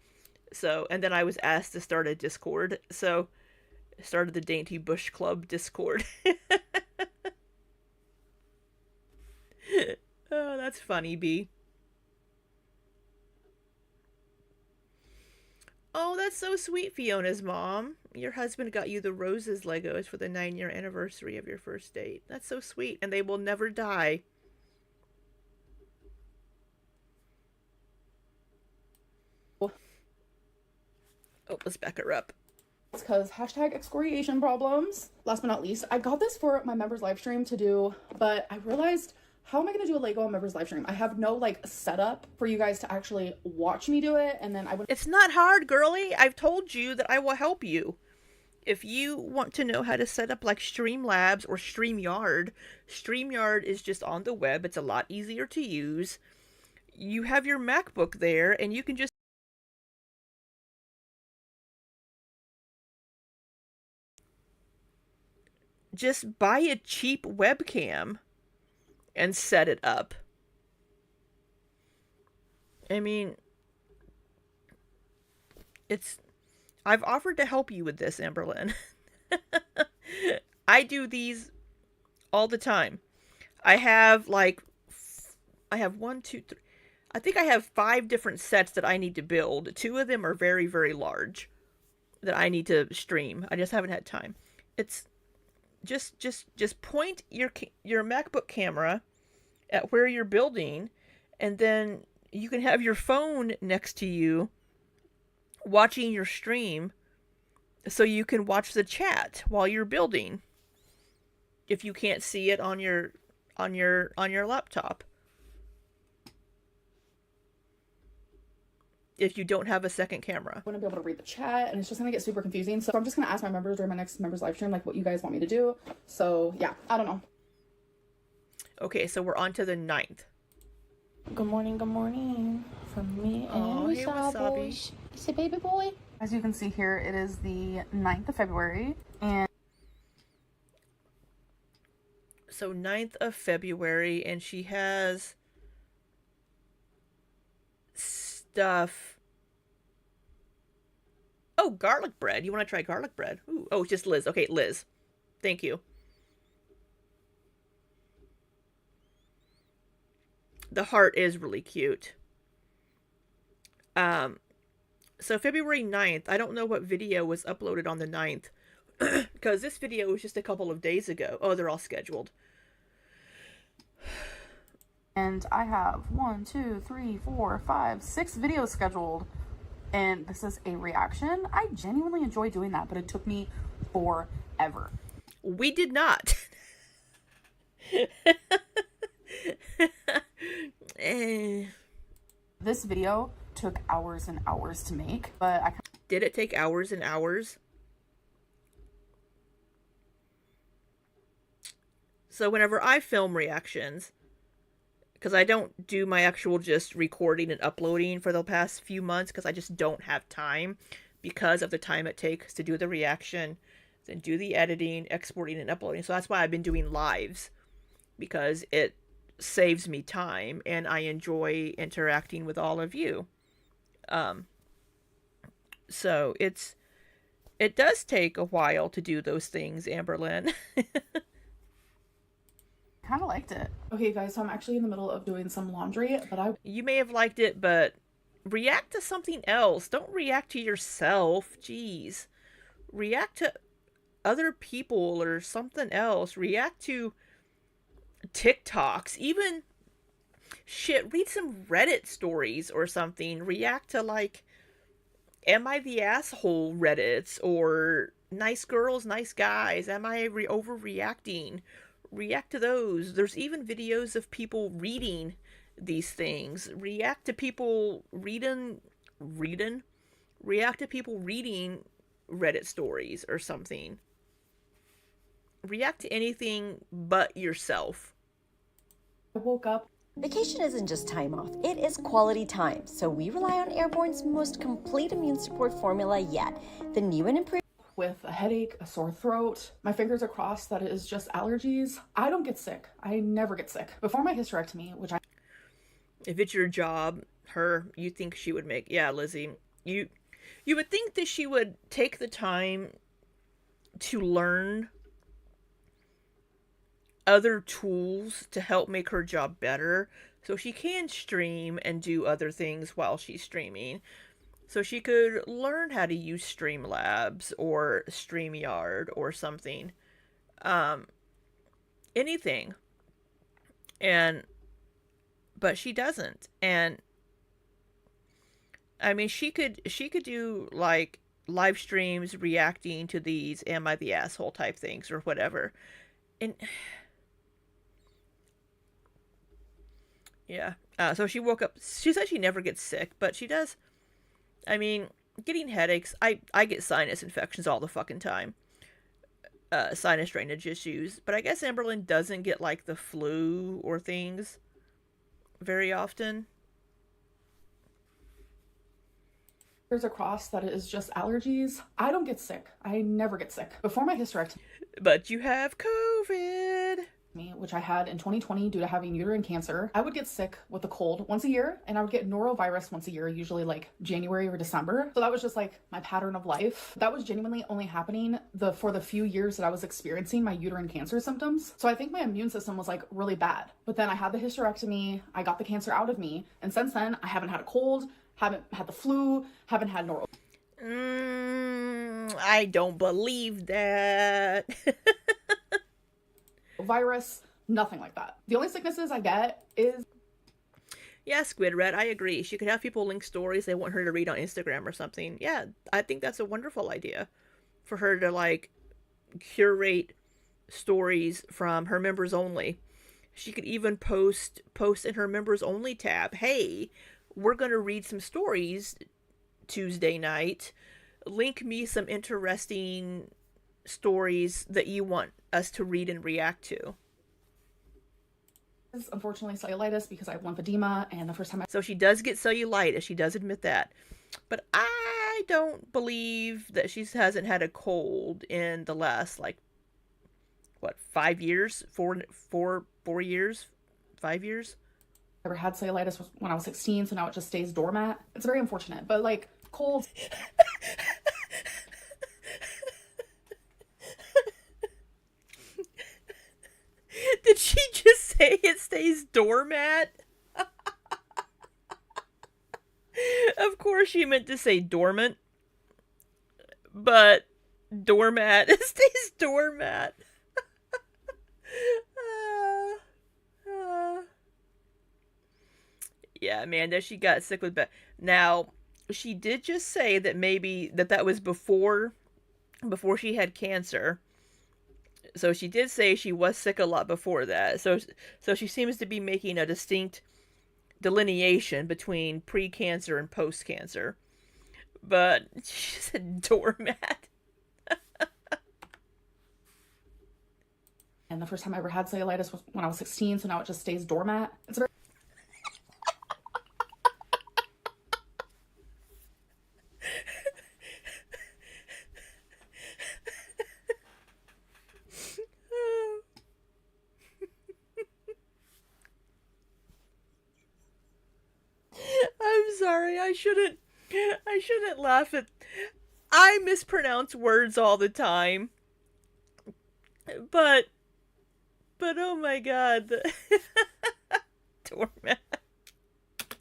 So, and then I was asked to start a Discord. So, I started the Dainty Bush Club Discord. Oh, that's funny, B. Oh, that's so sweet, Fiona's mom. Your husband got you the Roses Legos for the 9-year anniversary of your first date. That's so sweet, and they will never die. Oh, let's back her up. It's because hashtag excoriation problems. Last but not least, I got this for my members live stream to do, but I realized, how am I going to do a Lego members live stream? I have no like setup for you guys to actually watch me do it, and then I would. It's not hard, girly. I've told you that I will help you. If you want to know how to set up like Streamlabs or StreamYard, StreamYard is just on the web. It's a lot easier to use. You have your MacBook there, and you can just buy a cheap webcam and set it up. I mean, I've offered to help you with this, Amberlynn. I do these all the time. I have one, two, three. I think I have 5 different sets that I need to build. 2 of them are very, very large that I need to stream. I just haven't had time. It's just point your MacBook camera at where you're building, and then you can have your phone next to you watching your stream so you can watch the chat while you're building if you can't see it on your laptop. If you don't have a second camera. I want to be able to read the chat, and it's just going to get super confusing. So I'm just going to ask my members during my next members live stream, like, what you guys want me to do. So yeah, I don't know. Okay, so we're on to the 9th. Good morning from me and hey, Wasabi. It's a baby boy. As you can see here, it is the 9th of February, and So 9th of February, and she has stuff. Oh, garlic bread. You want to try garlic bread? Ooh. Oh, it's just Liz. Okay, Liz. Thank you. The heart is really cute. So February 9th, I don't know what video was uploaded on the 9th, because this video was just a couple of days ago. Oh, they're all scheduled. and I have 6 videos scheduled, and this is a reaction. I genuinely enjoy doing that, but it took me forever. We did not. This video took hours and hours to make, but I Did it take hours and hours? So whenever I film reactions, because I don't do my actual just recording and uploading for the past few months, because I just don't have time because of the time it takes to do the reaction, then do the editing, exporting, and uploading. So that's why I've been doing lives, because it saves me time and I enjoy interacting with all of you. So it does take a while to do those things, Amberlynn. kind of liked it. Okay, guys, so I'm actually in the middle of doing some laundry, but You may have liked it, but react to something else. Don't react to yourself. Jeez. React to other people or something else. React to TikToks. Even shit, read some Reddit stories or something. React to like Am I the Asshole Reddits or Nice Girls, Nice Guys. Am I overreacting? React to those. There's even videos of people reading these things. React to people reading. React to people reading Reddit stories or something. React to anything but yourself. I woke up. Vacation isn't just time off, it is quality time. So we rely on Airborne's most complete immune support formula yet. The new and improved With a headache, a sore throat. My fingers are crossed that it is just allergies. I don't get sick. I never get sick. Before my hysterectomy, which I... If it's your job, you think she would make... Yeah, Lizzie, you would think that she would take the time to learn other tools to help make her job better so she can stream and do other things while she's streaming. So she could learn how to use Streamlabs or StreamYard or something. Anything. But she doesn't. And I mean, she could do like live streams reacting to these "Am I the asshole" type things or whatever. And yeah. So she woke up. She said she never gets sick, but she does. I mean, getting headaches. I get sinus infections all the fucking time. Sinus drainage issues. But I guess Amberlynn doesn't get like the flu or things very often. Fingers are crossed that it is just allergies. I don't get sick. I never get sick. Before my hysterectomy, But you have COVID. which I had in 2020 due to having uterine cancer, I would get sick with a cold once a year, and I would get norovirus once a year, usually like January or December. So that was just like my pattern of life. That was genuinely only happening for the few years that I was experiencing my uterine cancer symptoms. So I think my immune system was like really bad. But then I had the hysterectomy, I got the cancer out of me, and since then I haven't had a cold, haven't had the flu, haven't had norovirus. I don't believe that. Virus, nothing like that. The only sicknesses I get is... Yeah, Squid Red, I agree. She could have people link stories they want her to read on Instagram or something. Yeah, I think that's a wonderful idea. For her to, like, curate stories from her members only. She could even post in her members only tab, hey, we're going to read some stories Tuesday night. Link me some interesting stories that you want us to read and react to. Unfortunately cellulitis because I have lymphedema, and the first time So she does get cellulitis, she does admit that. But I don't believe that she hasn't had a cold in the last, like, what, 5 years? 4 years? 5 years? I ever had cellulitis was when I was 16, so now it just stays doormat. It's very unfortunate, but like colds... Did she just say it stays doormat? Of course she meant to say dormant. But doormat. It stays doormat. Yeah, Amanda, she got sick with Now, she did just say that maybe that was before she had cancer. So she did say she was sick a lot before that. So she seems to be making a distinct delineation between pre-cancer and post-cancer. But she said doormat. And the first time I ever had cellulitis was when I was 16, so now it just stays doormat. It's very... I'm sorry, I shouldn't laugh at... I mispronounce words all the time. But oh my god. Doormat.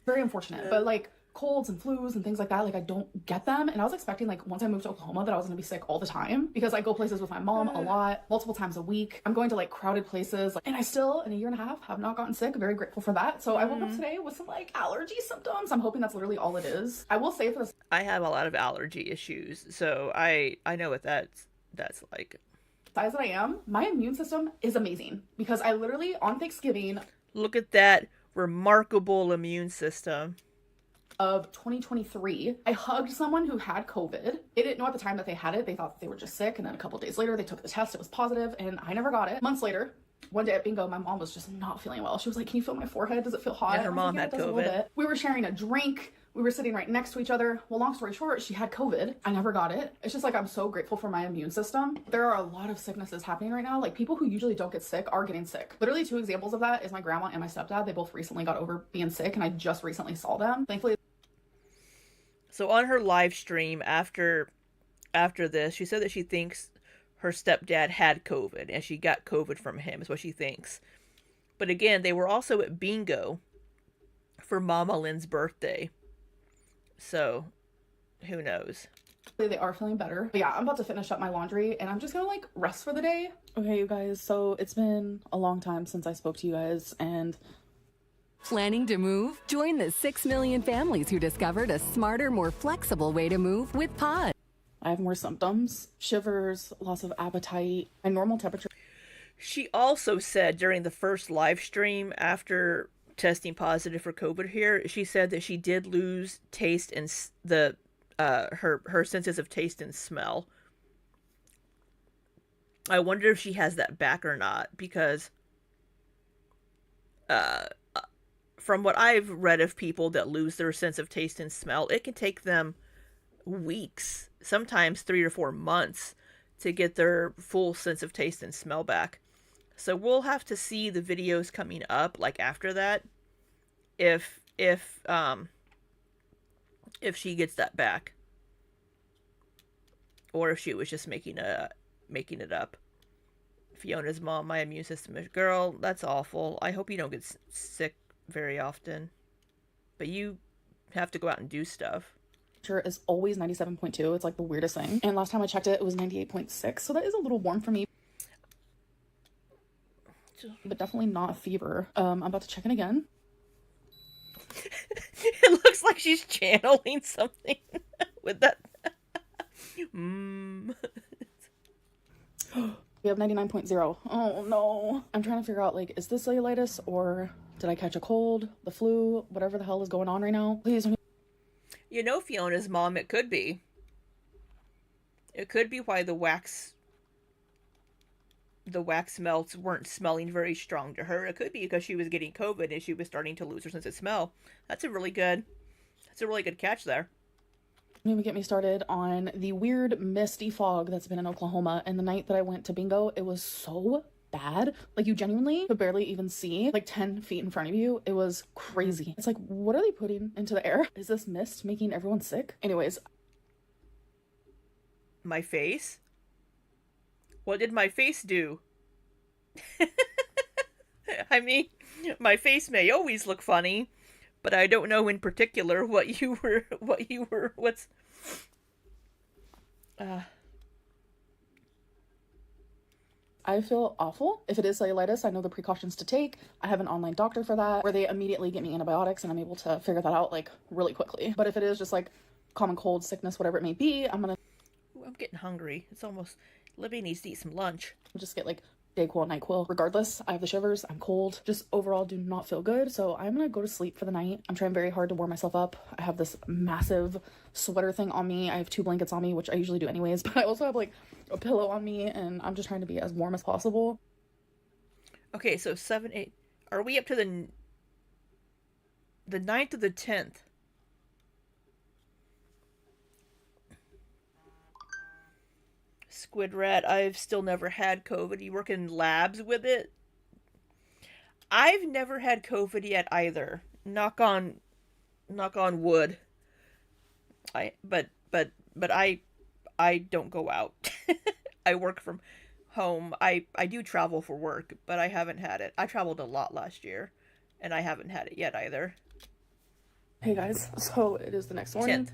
very unfortunate, but like colds and flus and things like that, like I don't get them. And I was expecting like once I moved to Oklahoma that I was gonna be sick all the time because I go places with my mom a lot, multiple times a week. I'm going to like crowded places, and I still in a year and a half have not gotten sick. Very grateful for that. So I woke up today with some like allergy symptoms. I'm hoping that's literally all it is. I will say for this, I have a lot of allergy issues, so I know what that's like. size that I am, my immune system is amazing because I literally on Thanksgiving... Look at that remarkable immune system. of 2023. I hugged someone who had COVID. They didn't know at the time that they had it. They thought they were just sick. And then a couple days later, they took the test. It was positive, and I never got it. Months later, one day at bingo, my mom was just not feeling well. She was like, "Can you feel my forehead? Does it feel hot?" Yeah, her mom had COVID. We were sharing a drink. We were sitting right next to each other. Well, long story short, she had COVID. I never got it. It's just like, I'm so grateful for my immune system. There are a lot of sicknesses happening right now. Like, people who usually don't get sick are getting sick. Literally 2 examples of that is my grandma and my stepdad. They both recently got over being sick, and I just recently saw them. Thankfully. So on her live stream after this, she said that she thinks her stepdad had COVID and she got COVID from him, is what she thinks. But again, they were also at bingo for Mama Lynn's birthday. So, who knows? They are feeling better. But yeah, I'm about to finish up my laundry and I'm just gonna like rest for the day. Okay, you guys, so it's been a long time since I spoke to you guys, and planning to move? Join the 6 million families who discovered a smarter, more flexible way to move with Pod. I have more symptoms: shivers, loss of appetite, and normal temperature. She also said during the first live stream after testing positive for COVID here, she said that she did lose taste and her senses of taste and smell. I wonder if she has that back or not, because from what I've read of people that lose their sense of taste and smell, it can take them weeks, sometimes 3 or 4 months, to get their full sense of taste and smell back. So we'll have to see the videos coming up, like after that, if she gets that back, or if she was just making it up. Fiona's mom, my immune system is, girl, that's awful. I hope you don't get sick very often, but you have to go out and do stuff. Is always 97.2. It's like the weirdest thing. And last time I checked it was 98.6. So that is a little warm for me, but definitely not a fever. I'm about to check in again. It looks like she's channeling something with that. We have 99.0. Oh no. I'm trying to figure out, like, is this cellulitis or did I catch a cold, the flu, whatever the hell is going on right now? Please. You know, Fiona's mom, it could be. It could be why the wax melts weren't smelling very strong to her. It could be because she was getting COVID and she was starting to lose her sense of smell. That's a really good catch there. Don't even get me started on the weird misty fog that's been in Oklahoma. And the night that I went to bingo, it was so bad. Like, you genuinely could barely even see like 10 feet in front of you. It was crazy. It's like, what are they putting into the air? Is this mist making everyone sick? Anyways. My face? What did my face do? I mean, my face may always look funny, but I don't know in particular what's I feel awful. If it is cellulitis, I know the precautions to take. I have an online doctor for that, where they immediately get me antibiotics and I'm able to figure that out like really quickly. But if it is just like common cold, sickness, whatever it may be, I'm getting hungry. It's almost, Libby needs to eat some lunch. Just get like Dayquil, NyQuil. Regardless, I have the shivers, I'm cold, just overall do not feel good. So I'm gonna go to sleep for the night. I'm trying very hard to warm myself up. I have this massive sweater thing on me. I have 2 blankets on me, which I usually do anyways, but I also have like a pillow on me, and I'm just trying to be as warm as possible. Okay, so 7, 8. Are we up to the 9th or the 10th? Squid Rat, I've still never had COVID. You work in labs with it? I've never had COVID yet either. Knock on wood. But I don't go out. I work from home. I do travel for work, but I haven't had it. I traveled a lot last year, and I haven't had it yet either. Hey guys, so it is the next morning. 10th.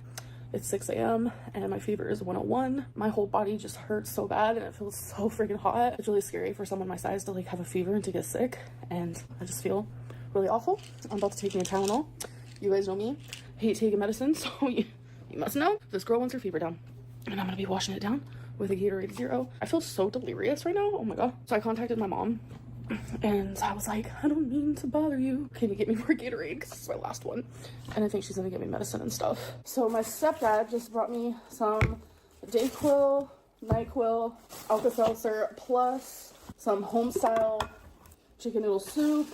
It's 6 a.m. and my fever is 101. My whole body just hurts so bad and it feels so freaking hot. It's really scary for someone my size to like have a fever and to get sick, and I just feel really awful. I'm about to take me a Tylenol. You guys know me, I hate taking medicine, so you must know this girl wants her fever down, and I'm gonna be washing it down with a Gatorade Zero. I feel so delirious right now. Oh my god. So I contacted my mom And I was like, I don't mean to bother you. Can you get me more Gatorade? Because it's my last one. And I think she's gonna get me medicine and stuff. So my stepdad just brought me some Dayquil, NyQuil, Alka-Seltzer, plus some home-style chicken noodle soup,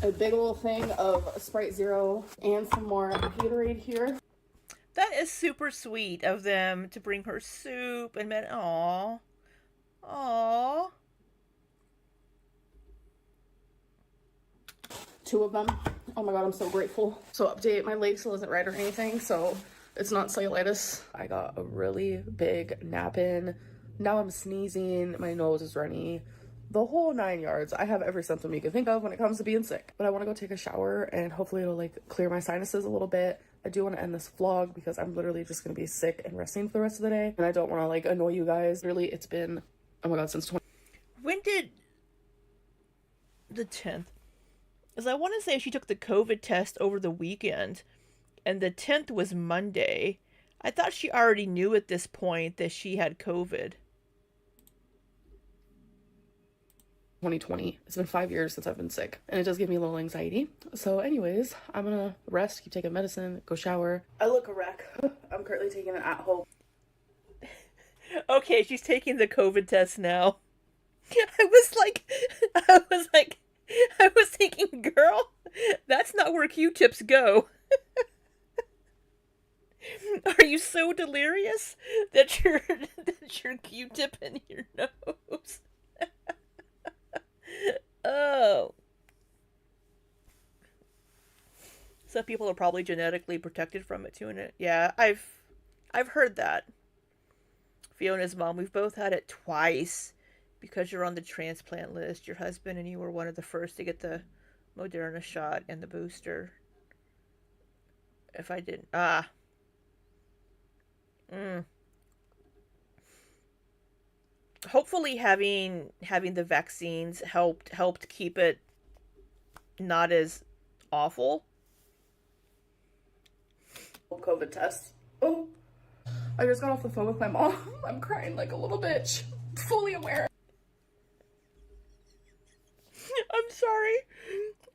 a big little thing of Sprite Zero, and some more Gatorade here. That is super sweet of them to bring her soup and Aww. Aww. 2 of them. Oh my god, I'm so grateful. So update, my leg still isn't right or anything, so it's not cellulitis. I got a really big nap in. Now I'm sneezing, my nose is runny. The whole 9 yards. I have every symptom you can think of when it comes to being sick. But I want to go take a shower and hopefully it'll like clear my sinuses a little bit. I do want to end this vlog because I'm literally just going to be sick and resting for the rest of the day. And I don't want to like annoy you guys. Really, it's been, oh my god, since 20. When did the 10th? Because I want to say she took the COVID test over the weekend, and the 10th was Monday. I thought she already knew at this point that she had COVID. 2020. It's been 5 years since I've been sick, and it does give me a little anxiety. So anyways, I'm gonna rest, keep taking medicine, go shower. I look a wreck. I'm currently taking it at home. Okay, she's taking the COVID test now. I was thinking, girl, that's not where Q-tips go. Are you so delirious that you're Q-tip in your nose? Oh. Some people are probably genetically protected from it too. Yeah, I've heard that. Fiona's mom, we've both had it twice. Because you're on the transplant list, your husband and you were one of the first to get the Moderna shot and the booster. If I didn't, Hopefully, having the vaccines helped keep it not as awful. COVID test. Oh, I just got off the phone with my mom. I'm crying like a little bitch. Fully aware. I'm sorry.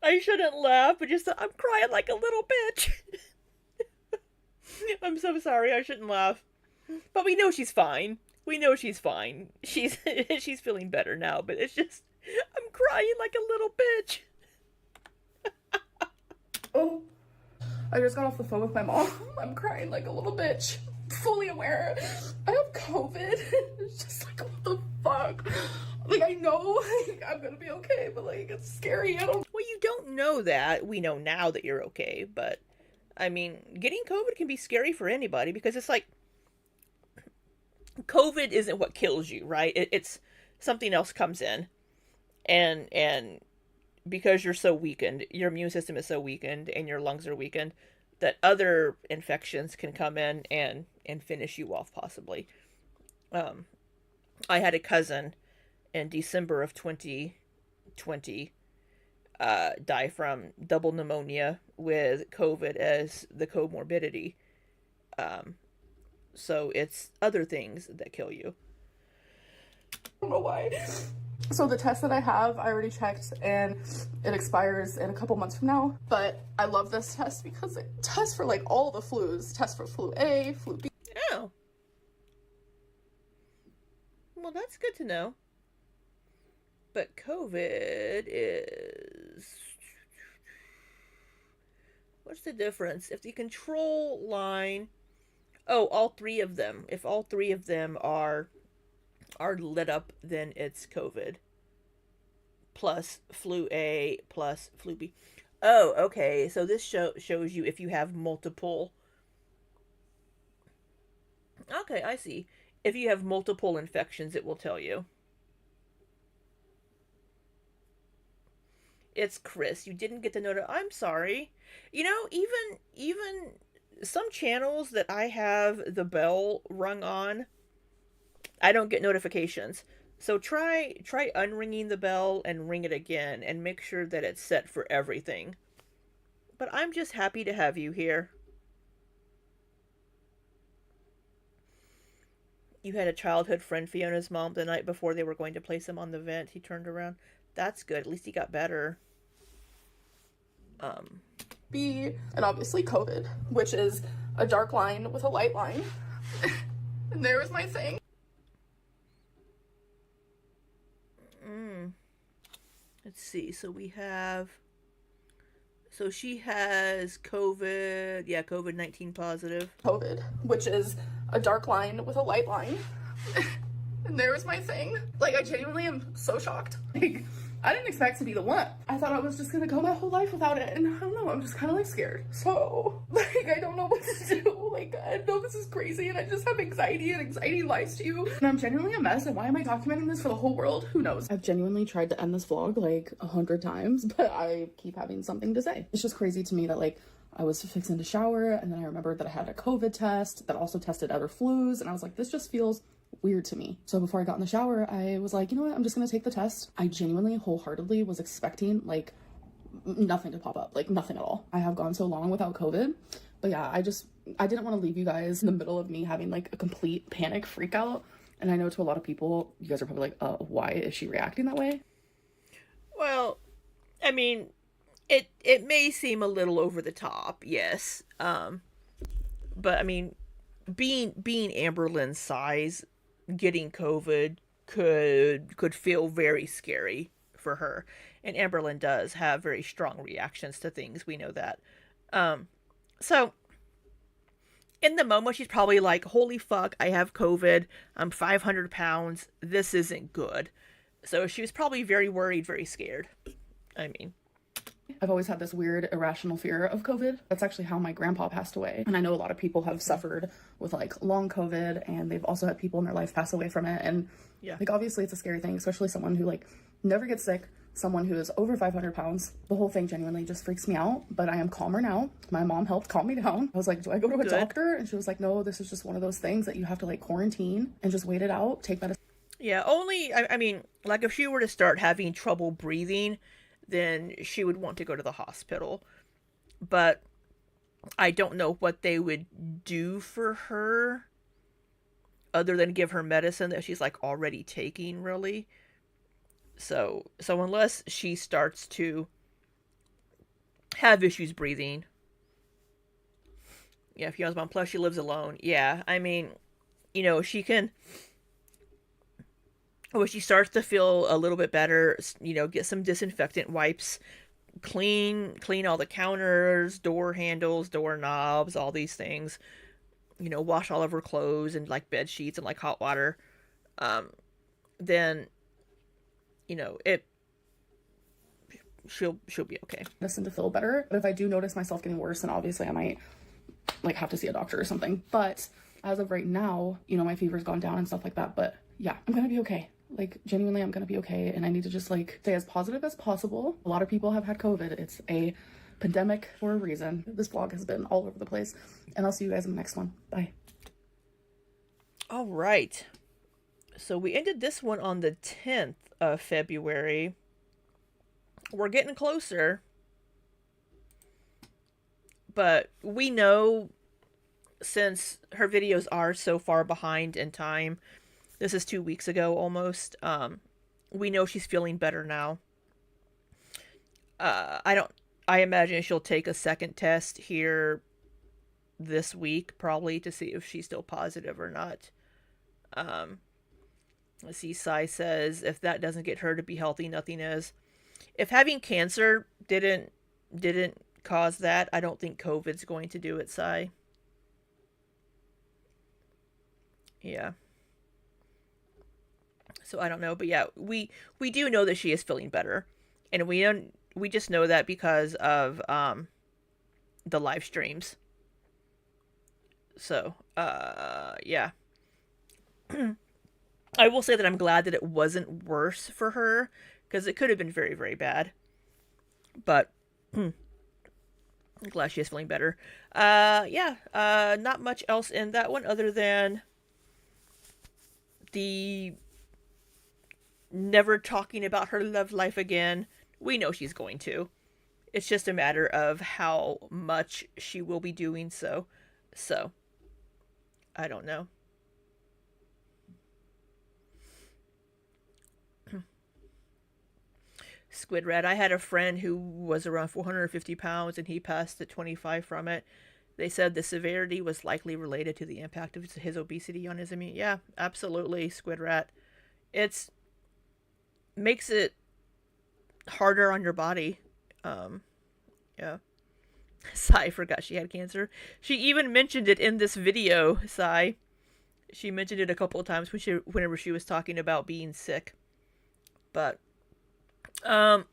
I shouldn't laugh, but just I'm crying like a little bitch. I'm so sorry. I shouldn't laugh. But we know she's fine. We know she's fine. She's feeling better now, but it's just I'm crying like a little bitch. Oh, I just got off the phone with my mom. I'm crying like a little bitch. Fully aware I have COVID. It's just like, what the fuck? Like, I know like, I'm gonna be okay, but like, it's scary. Well, you don't know that. We know now that you're okay, but I mean, getting COVID can be scary for anybody because it's like COVID isn't what kills you, right? It's something else comes in, and because you're so weakened, your immune system is so weakened, and your lungs are weakened, that other infections can come in and finish you off possibly. I had a cousin in December of 2020 die from double pneumonia with COVID as the comorbidity. So it's other things that kill you. I don't know why. So the test that I have, I already checked, and it expires in a couple months from now. But I love this test because it tests for like all the flus. Tests for flu A, flu B. Oh. Well, that's good to know. But COVID is... What's the difference? If the control line... Oh, all three of them. If all three of them are lit up, then it's COVID. Plus flu A, plus flu B. Oh, okay. So this shows you if you have multiple... Okay, I see. If you have multiple infections, it will tell you. It's Chris. You didn't get the note. I'm sorry. You know, even some channels that I have the bell rung on, I don't get notifications. So try unringing the bell and ring it again and make sure that it's set for everything. But I'm just happy to have you here. You had a childhood friend, Fiona's mom, the night before they were going to place him on the vent. He turned around. That's good. At least he got better. B, and obviously COVID, which is a dark line with a light line. And there was my thing. Let's see. So she has COVID. Yeah, COVID-19 positive. COVID, which is a dark line with a light line. And there was my thing. Like, I genuinely am so shocked. Like, I didn't expect to be the one. I thought I was just gonna go my whole life without it, and I don't know, I'm just kind of like scared. So, like, I don't know what to do. Like, I know this is crazy, and I just have anxiety, and anxiety lies to you. And I'm genuinely a mess, and why am I documenting this for the whole world? Who knows? I've genuinely tried to end this vlog like 100 times, but I keep having something to say. It's just crazy to me that, like, I was fixing to shower, and then I remembered that I had a COVID test that also tested other flus, and I was like, this just feels weird to me. So before I got in the shower, I was like, you know what, I'm just gonna take the test. I genuinely wholeheartedly was expecting like nothing to pop up, like nothing at all. I have gone so long without COVID, but yeah, I didn't want to leave you guys in the middle of me having like a complete panic freak out. And I know to a lot of people, you guys are probably like, why is she reacting that way? Well, I mean, it may seem a little over the top, yes. But I mean, being Amberlynn's size, getting COVID could feel very scary for her. And Amberlynn does have very strong reactions to things. We know that. So in the moment, she's probably like, holy fuck, I have COVID. I'm 500 pounds. This isn't good. So she was probably very worried, very scared. I mean, I've always had this weird irrational fear of COVID. That's actually how my grandpa passed away. And I know a lot of people have suffered with like long COVID, and they've also had people in their life pass away from it. And yeah, like obviously it's a scary thing, especially someone who like never gets sick, someone who is over 500 pounds. The whole thing genuinely just freaks me out, but I am calmer now. My mom helped calm me down. I was like, do I go to a doctor? And she was like, no, this is just one of those things that you have to like quarantine and just wait it out, take medicine. Yeah, only, I mean, like if she were to start having trouble breathing, then she would want to go to the hospital. But I don't know what they would do for her other than give her medicine that she's like already taking, really. So unless she starts to have issues breathing, yeah, if you know, plus she lives alone. Yeah, I mean, you know, she can, when she starts to feel a little bit better, you know, get some disinfectant wipes, clean all the counters, door handles, doorknobs, all these things. You know, wash all of her clothes and like bed sheets and like hot water. Then, you know, she'll be okay. Medicine to feel better. But if I do notice myself getting worse, then obviously I might like have to see a doctor or something. But as of right now, you know, my fever's gone down and stuff like that. But yeah, I'm gonna be okay. Like, genuinely, I'm gonna be okay, and I need to just like stay as positive as possible. A lot of people have had COVID. It's a pandemic for a reason. This vlog has been all over the place, and I'll see you guys in the next one. Bye. All right. So we ended this one on the 10th of February. We're getting closer. But we know, since her videos are so far behind in time, this is 2 weeks ago almost, we know she's feeling better now. I imagine she'll take a second test here this week, probably, to see if she's still positive or not. Let's see, Sai says, if that doesn't get her to be healthy, nothing is. If having cancer didn't cause that, I don't think COVID's going to do it, Sai. Yeah. So I don't know, but yeah, we do know that she is feeling better, and we just know that because of the live streams. So yeah. I will say that I'm glad that it wasn't worse for her, because it could have been very, very bad. But I'm glad she is feeling better. Yeah, not much else in that one other than the never talking about her love life again. We know she's going to. It's just a matter of how much she will be doing so. So, I don't know. Squid rat. I had a friend who was around 450 pounds and he passed at 25 from it. They said the severity was likely related to the impact of his obesity on his immune. Yeah, absolutely, squid rat. It's makes it harder on your body. Yeah. Sai forgot she had cancer. She even mentioned it in this video, Sai. She mentioned it a couple of times whenever she was talking about being sick. But so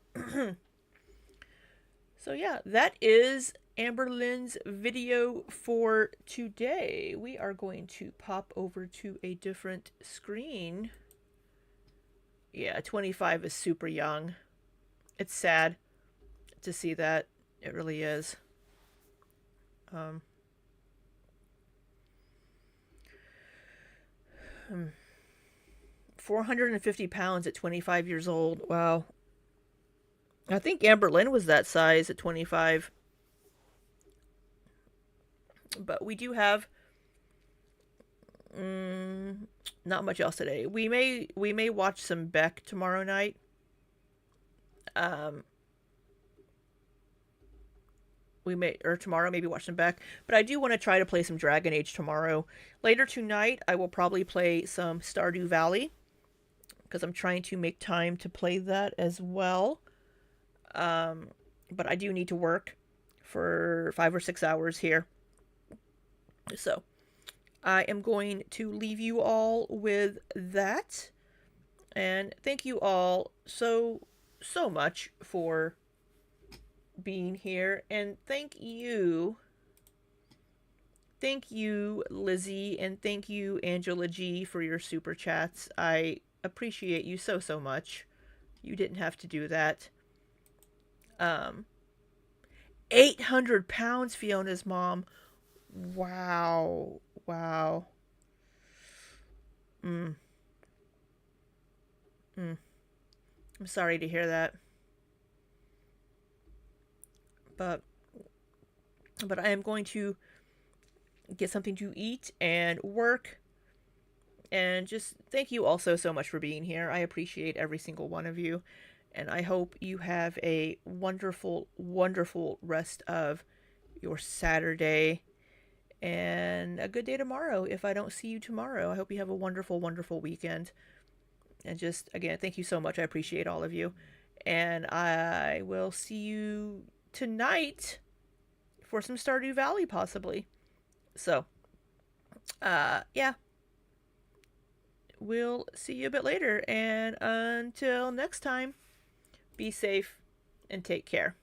yeah, that is Amberlynn's video for today. We are going to pop over to a different screen. Yeah, 25 is super young. It's sad to see that. It really is. 450 pounds at 25 years old. Wow. I think Amberlynn was that size at 25. But we do have not much else today. We may watch some Beck tomorrow night. We may, or tomorrow, maybe watch some Beck. But I do want to try to play some Dragon Age tomorrow. Later tonight, I will probably play some Stardew Valley, because I'm trying to make time to play that as well. But I do need to work for 5 or 6 hours here. So, I am going to leave you all with that. And thank you all so much for being here. And thank you, Lizzie, and thank you, Angela G, for your super chats. I appreciate you so much. You didn't have to do that. 800 pounds, Fiona's mom. Wow. I'm sorry to hear that. But I am going to get something to eat and work. And just thank you also so much for being here. I appreciate every single one of you. And I hope you have a wonderful, wonderful rest of your Saturday. And a good day tomorrow if I don't see you tomorrow. I hope you have a wonderful, wonderful weekend. And just, again, thank you so much. I appreciate all of you. And I will see you tonight for some Stardew Valley, possibly. So, yeah. We'll see you a bit later. And until next time, be safe and take care.